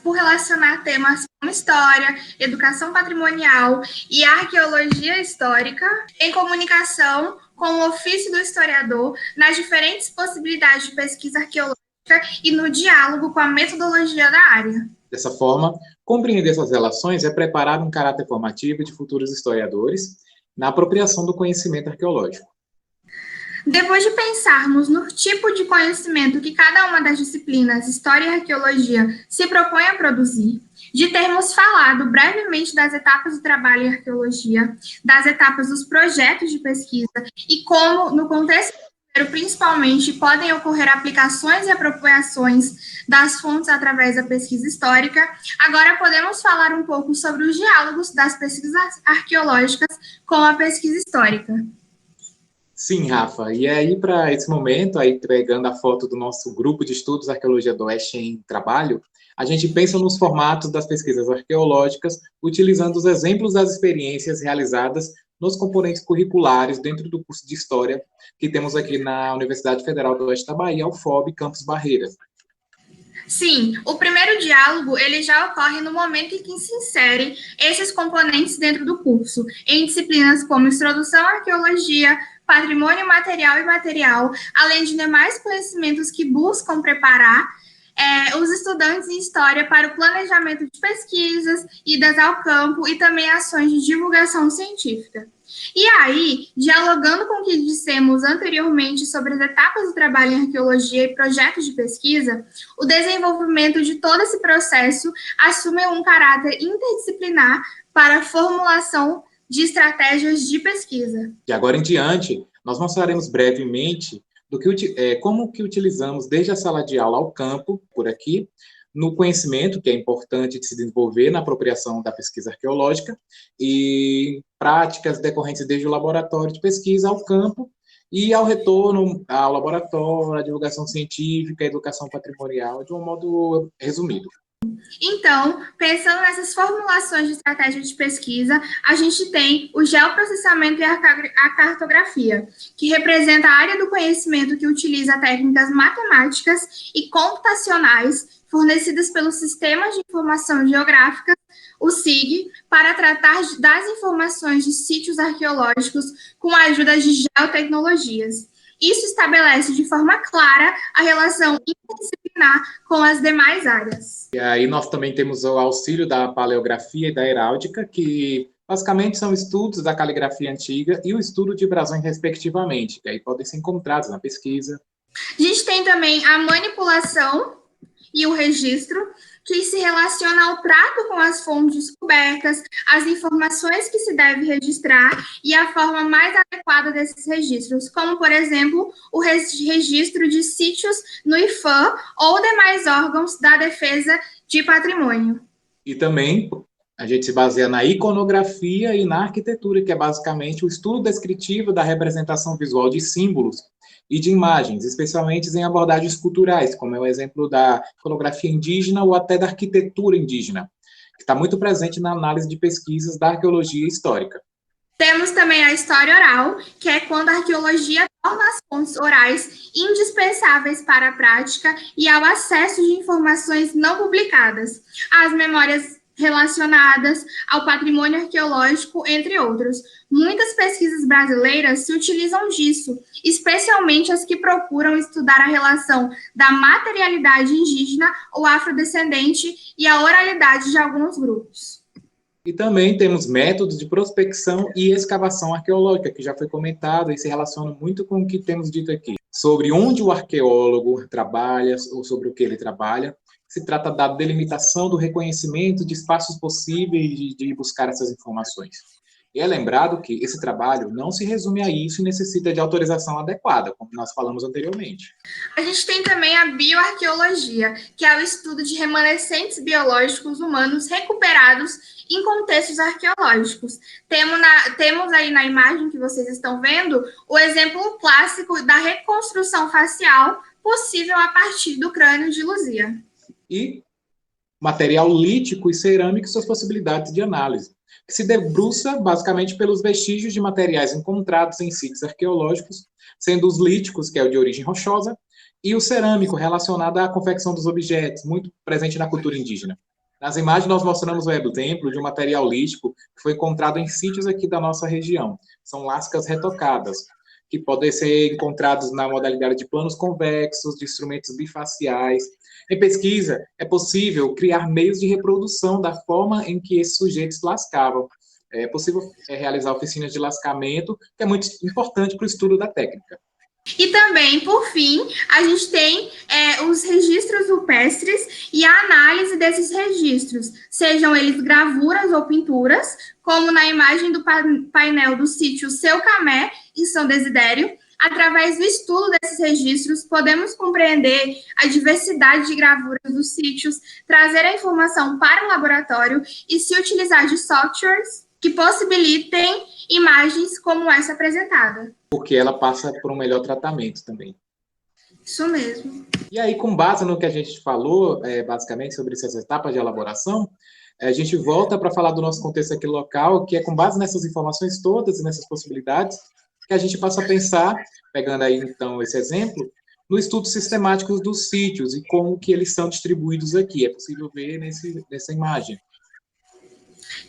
S2: por relacionar temas como história, educação patrimonial e arqueologia histórica em comunicação com o ofício do historiador nas diferentes possibilidades de pesquisa arqueológica e no diálogo com a metodologia da área.
S1: Dessa forma, compreender essas relações é preparar um caráter formativo de futuros historiadores na apropriação do conhecimento arqueológico.
S2: Depois de pensarmos no tipo de conhecimento que cada uma das disciplinas, História e Arqueologia, se propõe a produzir, de termos falado brevemente das etapas do trabalho em arqueologia, das etapas dos projetos de pesquisa e como, no contexto brasileiro, principalmente, podem ocorrer aplicações e apropriações das fontes através da pesquisa histórica, agora podemos falar um pouco sobre os diálogos das pesquisas arqueológicas com a pesquisa histórica.
S1: Sim, Rafa. E aí, para esse momento, aí pegando a foto do nosso grupo de estudos Arqueologia do Oeste em trabalho, a gente pensa nos formatos das pesquisas arqueológicas, utilizando os exemplos das experiências realizadas nos componentes curriculares dentro do curso de História que temos aqui na Universidade Federal do Oeste da Bahia, UFOB, Campus Barreiras.
S2: Sim, o primeiro diálogo ele já ocorre no momento em que se inserem esses componentes dentro do curso, em disciplinas como Introdução à Arqueologia, Patrimônio Material e Imaterial, além de demais conhecimentos que buscam preparar os estudantes em História para o planejamento de pesquisas, idas ao campo e também ações de divulgação científica. E aí, dialogando com o que dissemos anteriormente sobre as etapas do trabalho em arqueologia e projetos de pesquisa, o desenvolvimento de todo esse processo assume um caráter interdisciplinar para a formulação de estratégias de pesquisa.
S1: De agora em diante, nós mostraremos brevemente como que utilizamos desde a sala de aula ao campo, por aqui, no conhecimento, que é importante de se desenvolver na apropriação da pesquisa arqueológica, e práticas decorrentes desde o laboratório de pesquisa ao campo, e ao retorno ao laboratório, à divulgação científica, à educação patrimonial, de um modo resumido.
S2: Então, pensando nessas formulações de estratégia de pesquisa, a gente tem o geoprocessamento e a cartografia, que representa a área do conhecimento que utiliza técnicas matemáticas e computacionais fornecidas pelos Sistemas de Informação Geográfica, o SIG, para tratar das informações de sítios arqueológicos com a ajuda de geotecnologias. Isso estabelece de forma clara a relação interdisciplinar com as demais áreas.
S1: E aí nós também temos o auxílio da paleografia e da heráldica, que Basicamente, são estudos da caligrafia antiga e o estudo de brasões, respectivamente, que aí podem ser encontrados na pesquisa.
S2: A gente tem também a manipulação e o registro, que se relaciona ao trato com as fontes descobertas, as informações que se deve registrar e a forma mais adequada desses registros, como, por exemplo, o registro de sítios no IFAM ou demais órgãos da defesa de patrimônio.
S1: E também a gente se baseia na iconografia e na arquitetura, que é basicamente o estudo descritivo da representação visual de símbolos e de imagens, especialmente em abordagens culturais, como é o exemplo da iconografia indígena ou até da arquitetura indígena, que está muito presente na análise de pesquisas da arqueologia histórica.
S2: Temos também a história oral, que é quando a arqueologia torna as fontes orais indispensáveis para a prática e ao acesso de informações não publicadas, as memórias relacionadas ao patrimônio arqueológico, entre outros. Muitas pesquisas brasileiras se utilizam disso, especialmente as que procuram estudar a relação da materialidade indígena ou afrodescendente e a oralidade de alguns grupos.
S1: E também temos métodos de prospecção e escavação arqueológica, que já foi comentado e se relaciona muito com o que temos dito aqui, sobre onde o arqueólogo trabalha ou sobre o que ele trabalha. Se trata da delimitação, do reconhecimento de espaços possíveis de buscar essas informações. E é lembrado que esse trabalho não se resume a isso e necessita de autorização adequada, como nós falamos anteriormente.
S2: A gente tem também a bioarqueologia, que é o estudo de remanescentes biológicos humanos recuperados em contextos arqueológicos. Temos aí na imagem que vocês estão vendo o exemplo clássico da reconstrução facial possível a partir do crânio de Luzia.
S1: E material lítico e cerâmico e suas possibilidades de análise, que se debruça basicamente pelos vestígios de materiais encontrados em sítios arqueológicos, sendo os líticos, que é o de origem rochosa, e o cerâmico, relacionado à confecção dos objetos, muito presente na cultura indígena. Nas imagens, nós mostramos o exemplo de um material lítico que foi encontrado em sítios aqui da nossa região. São lascas retocadas, que podem ser encontrados na modalidade de planos convexos, de instrumentos bifaciais. Em pesquisa, é possível criar meios de reprodução da forma em que esses sujeitos lascavam. É possível realizar oficinas de lascamento, que é muito importante para o estudo da técnica.
S2: E também, por fim, a gente tem os registros rupestres e a análise desses registros, sejam eles gravuras ou pinturas, como na imagem do painel do sítio Seu Camé, em São Desidério. Através do estudo desses registros, podemos compreender a diversidade de gravuras dos sítios, trazer a informação para o laboratório e se utilizar de softwares que possibilitem imagens como essa apresentada.
S1: Porque ela passa por um melhor tratamento também.
S2: Isso mesmo.
S1: E aí, com base no que a gente falou, basicamente, sobre essas etapas de elaboração, a gente volta para falar do nosso contexto aqui local, que é com base nessas informações todas e nessas possibilidades, que a gente passa a pensar, pegando aí, então, esse exemplo, no estudo sistemático dos sítios e como que eles são distribuídos aqui. É possível ver nessa imagem.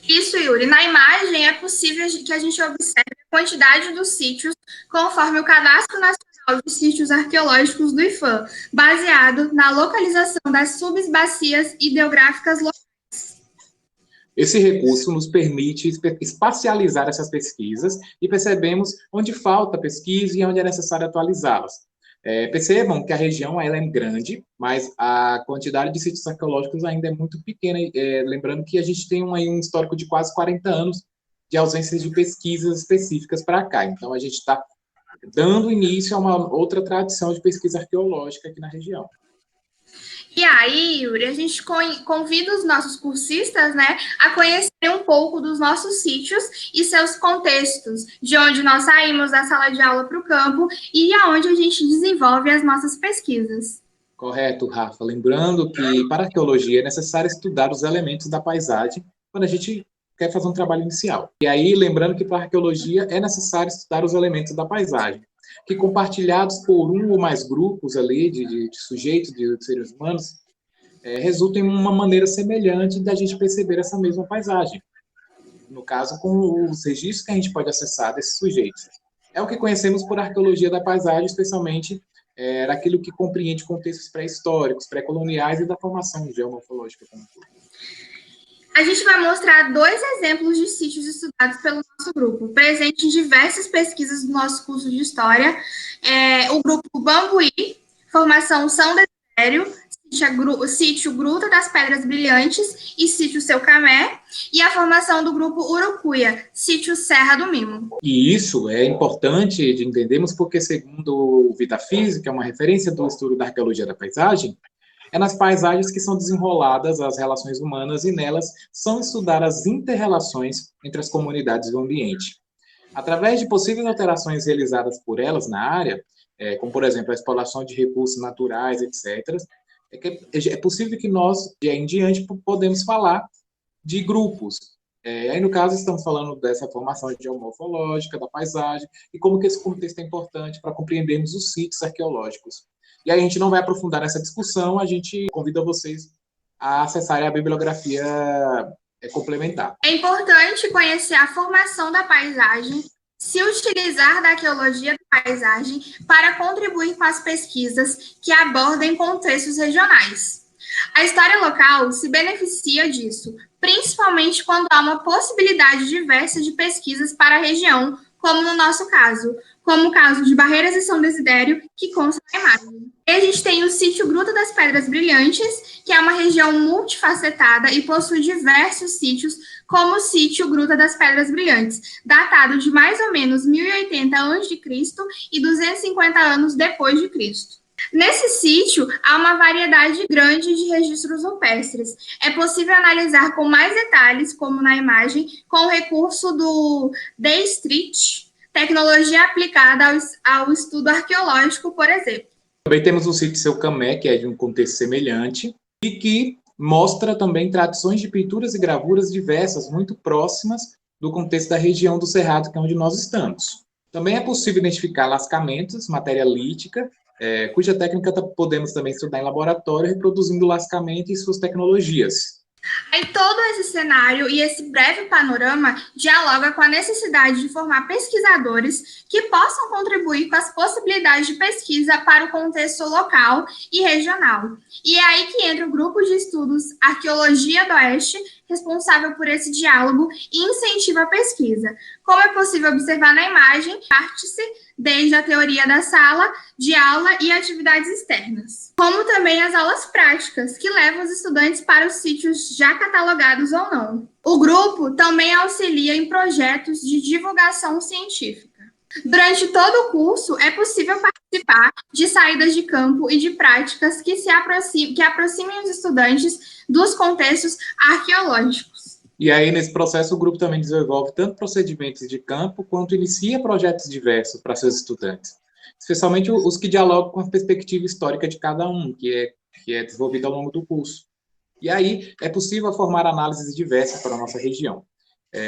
S2: Isso, Yuri. Na imagem, é possível que a gente observe a quantidade dos sítios conforme o Cadastro Nacional de Sítios Arqueológicos do IFAM, baseado na localização das subbacias hidrográficas locais.
S1: Esse recurso nos permite espacializar essas pesquisas e percebemos onde falta pesquisa e onde é necessário atualizá-las. Percebam que a região ela é grande, mas a quantidade de sítios arqueológicos ainda é muito pequena. Lembrando que a gente tem um histórico de quase 40 anos de ausência de pesquisas específicas para cá. Então, a gente está dando início a uma outra tradição de pesquisa arqueológica aqui na região.
S2: E aí, Yuri, a gente convida os nossos cursistas, né, a conhecer um pouco dos nossos sítios e seus contextos, de onde nós saímos da sala de aula para o campo e aonde a gente desenvolve as nossas pesquisas.
S1: Correto, Rafa. Lembrando que para a arqueologia é necessário estudar os elementos da paisagem quando a gente quer fazer um trabalho inicial. E aí, lembrando que para a arqueologia é necessário estudar os elementos da paisagem, que compartilhados por um ou mais grupos ali de sujeitos, de seres humanos, resultam em uma maneira semelhante da gente perceber essa mesma paisagem. No caso, com os registros que a gente pode acessar desses sujeitos. É o que conhecemos por arqueologia da paisagem, especialmente daquilo que compreende contextos pré-históricos, pré-coloniais e da formação geomorfológica como tudo.
S2: A gente vai mostrar 2 exemplos de sítios estudados pelo nosso grupo, presente em diversas pesquisas do nosso curso de História. O grupo Bambuí, formação São Desidério, sítio Gruta das Pedras Brilhantes e sítio Seu Camé, e a formação do grupo Urucuia, sítio Serra do Mimo.
S1: E isso é importante de entendermos porque, segundo o Vitafísica, que é uma referência do estudo da arqueologia da paisagem, é nas paisagens que são desenroladas as relações humanas e nelas são estudadas as inter-relações entre as comunidades e o ambiente. Através de possíveis alterações realizadas por elas na área, como, por exemplo, a exploração de recursos naturais, etc., é possível que nós, de aí em diante, podemos falar de grupos. Aí, no caso, estamos falando dessa formação geomorfológica da paisagem e como que esse contexto é importante para compreendermos os sítios arqueológicos. E aí a gente não vai aprofundar nessa discussão, a gente convida vocês a acessarem a bibliografia complementar.
S2: É importante conhecer a formação da paisagem, se utilizar da arqueologia da paisagem para contribuir com as pesquisas que abordem contextos regionais. A história local se beneficia disso, principalmente quando há uma possibilidade diversa de pesquisas para a região, como no nosso caso, como o caso de Barreiras e São Desidério, que consta na imagem. E a gente tem o sítio Gruta das Pedras Brilhantes, que é uma região multifacetada e possui diversos sítios, como o sítio Gruta das Pedras Brilhantes, datado de mais ou menos 1080 a.C. e 250 anos depois de Cristo. Nesse sítio, há uma variedade grande de registros rupestres. É possível analisar com mais detalhes, como na imagem, com o recurso do D-Street, tecnologia aplicada ao estudo arqueológico, por exemplo.
S1: Também temos o sítio Seu Camé, que é de um contexto semelhante, e que mostra também tradições de pinturas e gravuras diversas, muito próximas do contexto da região do Cerrado, que é onde nós estamos. Também é possível identificar lascamentos, matéria lítica, cuja técnica podemos também estudar em laboratório, reproduzindo o lascamento e suas tecnologias.
S2: Aí todo esse cenário e esse breve panorama dialoga com a necessidade de formar pesquisadores que possam contribuir com as possibilidades de pesquisa para o contexto local e regional. E é aí que entra o grupo de estudos Arqueologia do Oeste, responsável por esse diálogo e incentiva a pesquisa. Como é possível observar na imagem, parte-se desde a teoria da sala, de aula e atividades externas, como também as aulas práticas, que levam os estudantes para os sítios já catalogados ou não. O grupo também auxilia em projetos de divulgação científica. Durante todo o curso, é possível participar de saídas de campo e de práticas que aproximem os estudantes dos contextos arqueológicos.
S1: E aí, nesse processo, o grupo também desenvolve tanto procedimentos de campo, quanto inicia projetos diversos para seus estudantes, especialmente os que dialogam com a perspectiva histórica de cada um, que é desenvolvida ao longo do curso. E aí, é possível formar análises diversas para a nossa região.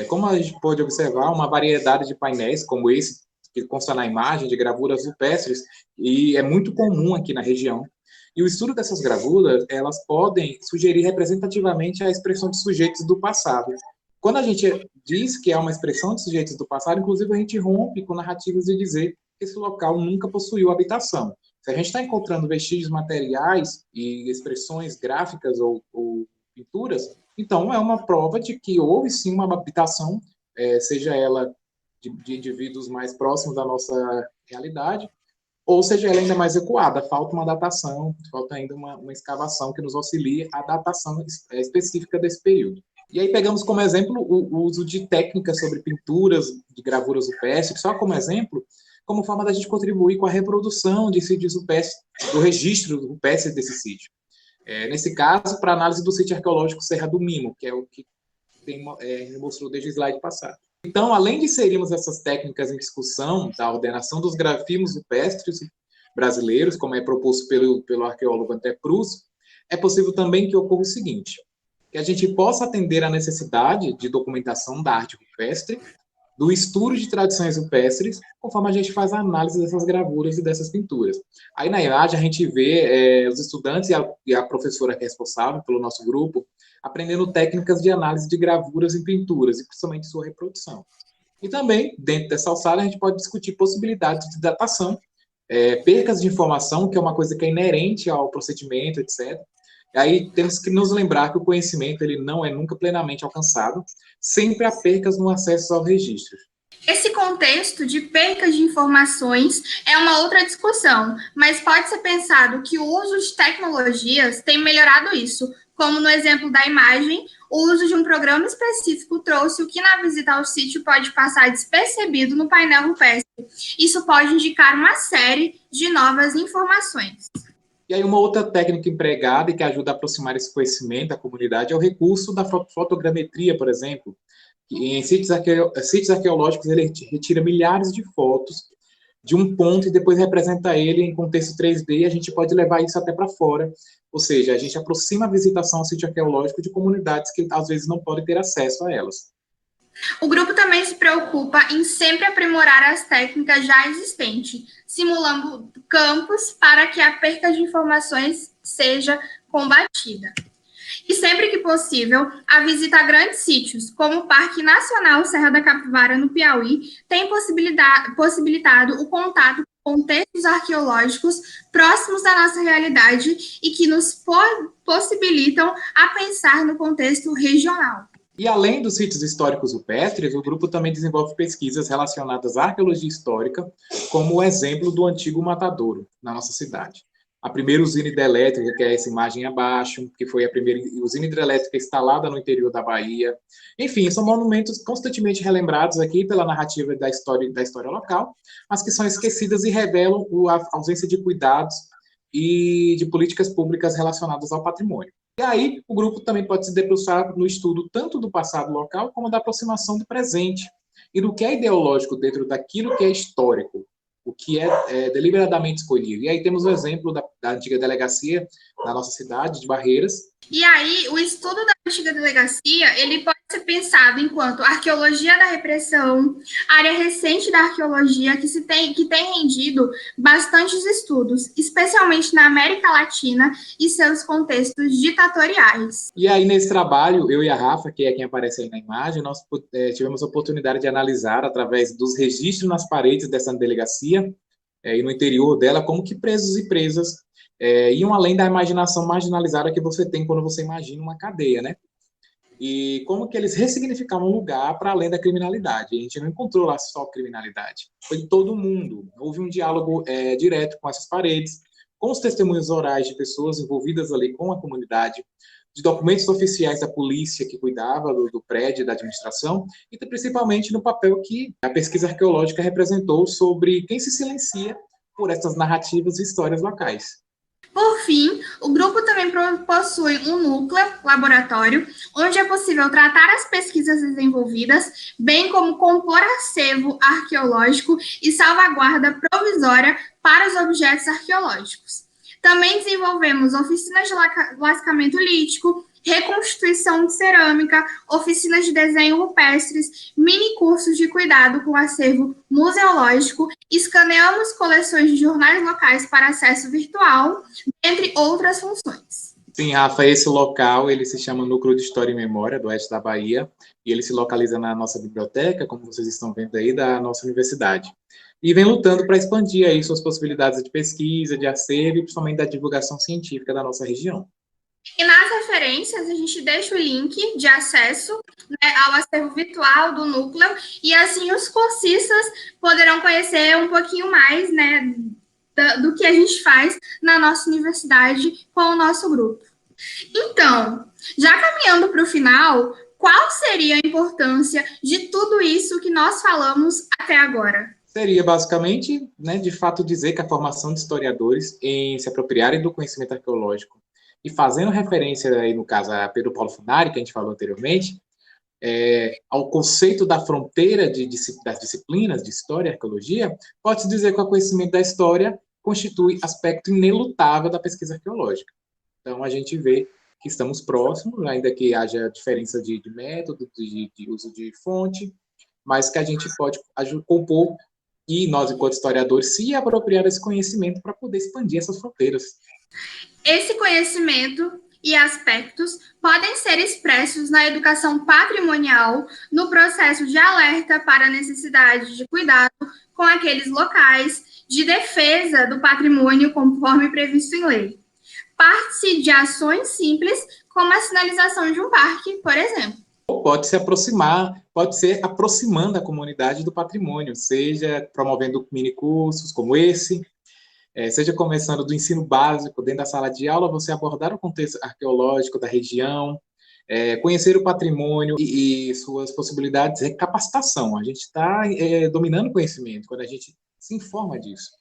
S1: Como a gente pode observar, uma variedade de painéis, como esse, que consta na imagem, de gravuras rupestres, e é muito comum aqui na região. E o estudo dessas gravuras, elas podem sugerir representativamente a expressão de sujeitos do passado. Quando a gente diz que é uma expressão de sujeitos do passado, inclusive a gente rompe com narrativas de dizer que esse local nunca possuiu habitação. Se a gente está encontrando vestígios materiais e expressões gráficas ou pinturas, então é uma prova de que houve sim uma habitação, seja ela de indivíduos mais próximos da nossa realidade, ou seja, ela ainda mais recuada, falta uma datação, falta ainda uma escavação que nos auxilie a datação específica desse período. E aí pegamos como exemplo o uso de técnicas sobre pinturas, de gravuras rupestres, só como exemplo, como forma da gente contribuir com a reprodução de sítios rupestres, do registro rupestre desse sítio. Nesse caso, para análise do sítio arqueológico Serra do Mimo, que é o que mostrou desde o slide passado. Então, além de inserirmos essas técnicas em discussão da ordenação dos grafismos rupestres brasileiros, como é proposto pelo arqueólogo André Cruz, é possível também que ocorra o seguinte, que a gente possa atender à necessidade de documentação da arte rupestre, do estudo de tradições rupestres, conforme a gente faz a análise dessas gravuras e dessas pinturas. Aí na imagem a gente vê os estudantes e a professora que é responsável pelo nosso grupo aprendendo técnicas de análise de gravuras em pinturas, e principalmente sua reprodução. E também, dentro dessa alçada, a gente pode discutir possibilidades de datação, percas de informação, que é uma coisa que é inerente ao procedimento, etc., Aí temos que nos lembrar que o conhecimento ele não é nunca plenamente alcançado, sempre há percas no acesso aos registros.
S2: Esse contexto de perca de informações é uma outra discussão, mas pode ser pensado que o uso de tecnologias tem melhorado isso, como no exemplo da imagem, o uso de um programa específico trouxe o que na visita ao sítio pode passar despercebido no painel rupestre. Isso pode indicar uma série de novas informações.
S1: E aí uma outra técnica empregada e que ajuda a aproximar esse conhecimento da comunidade é o recurso da fotogrametria, por exemplo. Em sítios arqueológicos, ele retira milhares de fotos de um ponto e depois representa ele em contexto 3D, e a gente pode levar isso até para fora. Ou seja, a gente aproxima a visitação ao sítio arqueológico de comunidades que, às vezes, não podem ter acesso a elas.
S2: O grupo também se preocupa em sempre aprimorar as técnicas já existentes, simulando campos para que a perca de informações seja combatida. E sempre que possível, a visita a grandes sítios, como o Parque Nacional Serra da Capivara, no Piauí, tem possibilitado o contato com contextos arqueológicos próximos da nossa realidade e que nos possibilitam a pensar no contexto regional.
S1: E além dos sítios históricos rupestres, o grupo também desenvolve pesquisas relacionadas à arqueologia histórica, como o exemplo do antigo matadouro, na nossa cidade. A primeira usina hidrelétrica, que é essa imagem abaixo, que foi a primeira usina hidrelétrica instalada no interior da Bahia. Enfim, são monumentos constantemente relembrados aqui pela narrativa da história local, mas que são esquecidas e revelam a ausência de cuidados e de políticas públicas relacionadas ao patrimônio. E aí, o grupo também pode se debruçar no estudo tanto do passado local, como da aproximação do presente, e do que é ideológico dentro daquilo que é histórico, o que é deliberadamente escolhido. E aí temos o exemplo da antiga delegacia da nossa cidade, de Barreiras.
S2: E aí, o estudo da antiga delegacia, ele pode ser pensado enquanto arqueologia da repressão, área recente da arqueologia que tem rendido bastantes estudos, especialmente na América Latina e seus contextos ditatoriais.
S1: E aí, nesse trabalho, eu e a Rafa, que é quem aparece aí na imagem, nós tivemos a oportunidade de analisar, através dos registros nas paredes dessa delegacia e no interior dela, como que presos e presas iam além da imaginação marginalizada que você tem quando você imagina uma cadeia, né? E como que eles ressignificavam o lugar para além da criminalidade. A gente não encontrou lá só criminalidade, foi todo mundo. Houve um diálogo direto com essas paredes, com os testemunhos orais de pessoas envolvidas ali com a comunidade, de documentos oficiais da polícia que cuidava do prédio, da administração, e principalmente no papel que a pesquisa arqueológica representou sobre quem se silencia por essas narrativas e histórias locais.
S2: Por fim, o grupo também possui um núcleo laboratório, onde é possível tratar as pesquisas desenvolvidas, bem como compor acervo arqueológico e salvaguarda provisória para os objetos arqueológicos. Também desenvolvemos oficinas de lascamento lítico, reconstituição de cerâmica, oficinas de desenho rupestres, mini cursos de cuidado com acervo museológico, escaneamos coleções de jornais locais para acesso virtual, entre outras funções.
S1: Sim, Rafa, esse local ele se chama Núcleo de História e Memória do Oeste da Bahia, e ele se localiza na nossa biblioteca, como vocês estão vendo aí, da nossa universidade. E vem lutando para expandir aí suas possibilidades de pesquisa, de acervo e principalmente da divulgação científica da nossa região.
S2: E nas referências, a gente deixa o link de acesso, né, ao acervo virtual do núcleo, e assim os cursistas poderão conhecer um pouquinho mais, né, do que a gente faz na nossa universidade com o nosso grupo. Então, já caminhando para o final, qual seria a importância de tudo isso que nós falamos até agora?
S1: Seria, basicamente, né, de fato, dizer que a formação de historiadores em se apropriarem do conhecimento arqueológico e fazendo referência, aí, no caso, a Pedro Paulo Funari, que a gente falou anteriormente, ao conceito da fronteira das disciplinas de história e arqueologia, pode-se dizer que o conhecimento da história constitui aspecto inelutável da pesquisa arqueológica. Então, a gente vê que estamos próximos, ainda que haja diferença de método, de uso de fonte, mas que a gente pode compor e nós, enquanto historiadores, se apropriar desse conhecimento para poder expandir essas fronteiras.
S2: Esse conhecimento e aspectos podem ser expressos na educação patrimonial, no processo de alerta para a necessidade de cuidado com aqueles locais, de defesa do patrimônio conforme previsto em lei. parte de ações simples, como a sinalização de um parque, por exemplo.
S1: Pode se aproximar, pode ser aproximando a comunidade do patrimônio, seja promovendo minicursos como esse, seja começando do ensino básico, dentro da sala de aula, você abordar o contexto arqueológico da região, conhecer o patrimônio e suas possibilidades de capacitação. A gente está dominando o conhecimento quando a gente se informa disso.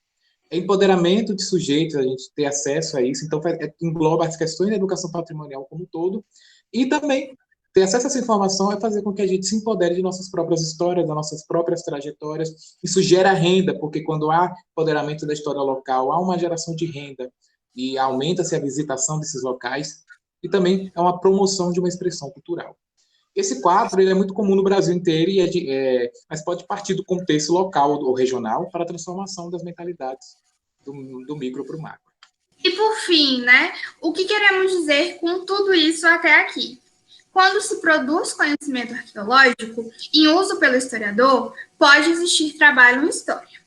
S1: Empoderamento de sujeitos, a gente ter acesso a isso, então engloba as questões da educação patrimonial como um todo, e também ter acesso a essa informação é fazer com que a gente se empodere de nossas próprias histórias, das nossas próprias trajetórias. Isso gera renda, porque quando há empoderamento da história local, há uma geração de renda e aumenta-se a visitação desses locais e também é uma promoção de uma expressão cultural. Esse quadro ele é muito comum no Brasil inteiro, mas pode partir do contexto local ou regional para a transformação das mentalidades do micro para o macro.
S2: E por fim, né, o que queremos dizer com tudo isso até aqui? Quando se produz conhecimento arqueológico em uso pelo historiador, pode existir trabalho em história.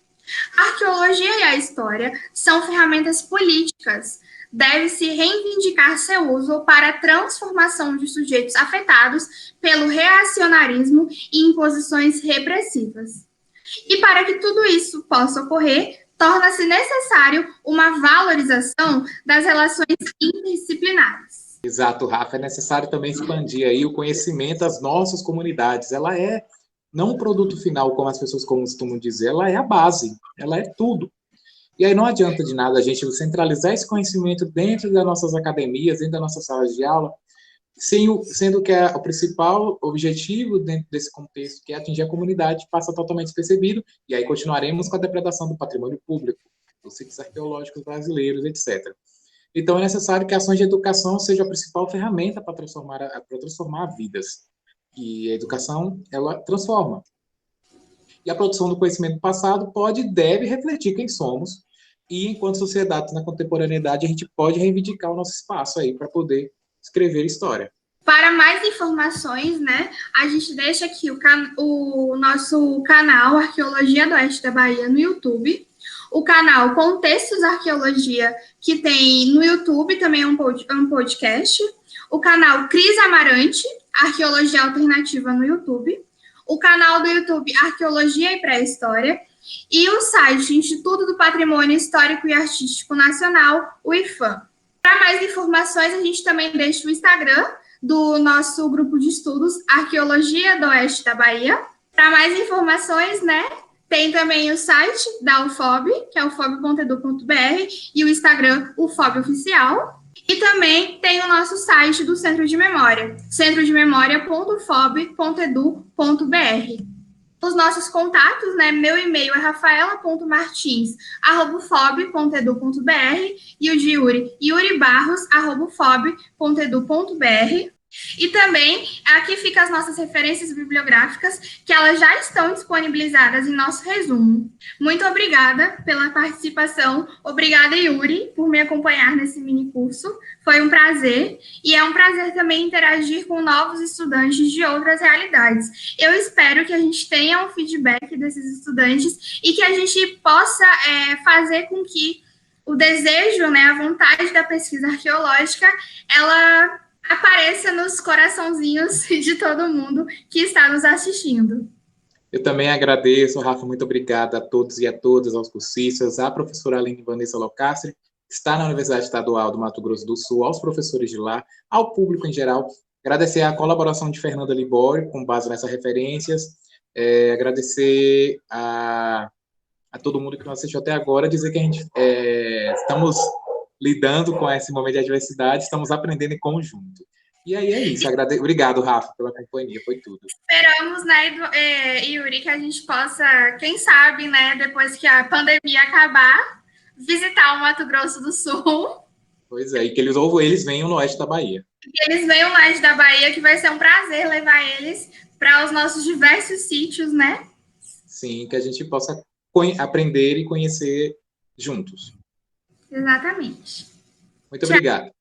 S2: A arqueologia e a história são ferramentas políticas. Deve-se reivindicar seu uso para a transformação de sujeitos afetados pelo reacionarismo e imposições repressivas. E para que tudo isso possa ocorrer, torna-se necessário uma valorização das relações interdisciplinares.
S1: Exato, Rafa. É necessário também expandir aí o conhecimento das nossas comunidades. Ela é não um produto final, como as pessoas costumam dizer, ela é a base, ela é tudo. E aí não adianta de nada a gente centralizar esse conhecimento dentro das nossas academias, dentro das nossas salas de aula, sendo que o principal objetivo dentro desse contexto, que é atingir a comunidade, passa totalmente despercebido, e aí continuaremos com a depredação do patrimônio público, dos sítios arqueológicos brasileiros, etc. Então, é necessário que a ações de educação seja a principal ferramenta para transformar vidas. E a educação, ela transforma. E a produção do conhecimento passado pode e deve refletir quem somos. E, enquanto sociedade, na contemporaneidade, a gente pode reivindicar o nosso espaço aí para poder escrever história.
S2: Para mais informações, né, a gente deixa aqui o nosso canal Arqueologia do Oeste da Bahia no YouTube. O canal Contextos Arqueologia, que tem no YouTube, também é um podcast. O canal Cris Amarante, Arqueologia Alternativa no YouTube. O canal do YouTube Arqueologia e Pré-História. E o site Instituto do Patrimônio Histórico e Artístico Nacional, o IFAM. Para mais informações, a gente também deixa o Instagram do nosso grupo de estudos Arqueologia do Oeste da Bahia. Para mais informações, né? Tem também o site da UFOB, que é ufob.edu.br, e o Instagram UFOB Oficial. E também tem o nosso site do Centro de Memória, centrodememoria.ufob.edu.br. Os nossos contatos, né? Meu e-mail é rafaela.martins@ufob.edu.br e o de Yuri, yuribarros@ufob.edu.br. E também, aqui ficam as nossas referências bibliográficas, que elas já estão disponibilizadas em nosso resumo. Muito obrigada pela participação. Obrigada, Yuri, por me acompanhar nesse mini curso. Foi um prazer. E é um prazer também interagir com novos estudantes de outras realidades. Eu espero que a gente tenha um feedback desses estudantes e que a gente possa fazer com que o desejo, né, a vontade da pesquisa arqueológica, ela apareça nos coraçãozinhos de todo mundo que está nos assistindo.
S1: Eu também agradeço, Rafa, muito obrigado a todos e a todas, aos cursistas, à professora Aline Vanessa Locastre, que está na Universidade Estadual do Mato Grosso do Sul, aos professores de lá, ao público em geral. Agradecer a colaboração de Fernanda Libório, com base nessas referências. Agradecer a todo mundo que nos assistiu até agora, dizer que a gente estamos lidando com esse momento de adversidade, estamos aprendendo em conjunto. E aí é isso. Obrigado, Rafa, pela companhia, foi tudo.
S2: Esperamos, né, Yuri, que a gente possa, quem sabe, né, depois que a pandemia acabar, visitar o Mato Grosso do Sul.
S1: Pois é, e que eles venham no oeste da Bahia.
S2: Que eles venham no oeste da Bahia, que vai ser um prazer levar eles para os nossos diversos sítios, né?
S1: Sim, que a gente possa aprender e conhecer juntos.
S2: Exatamente.
S1: Muito obrigado.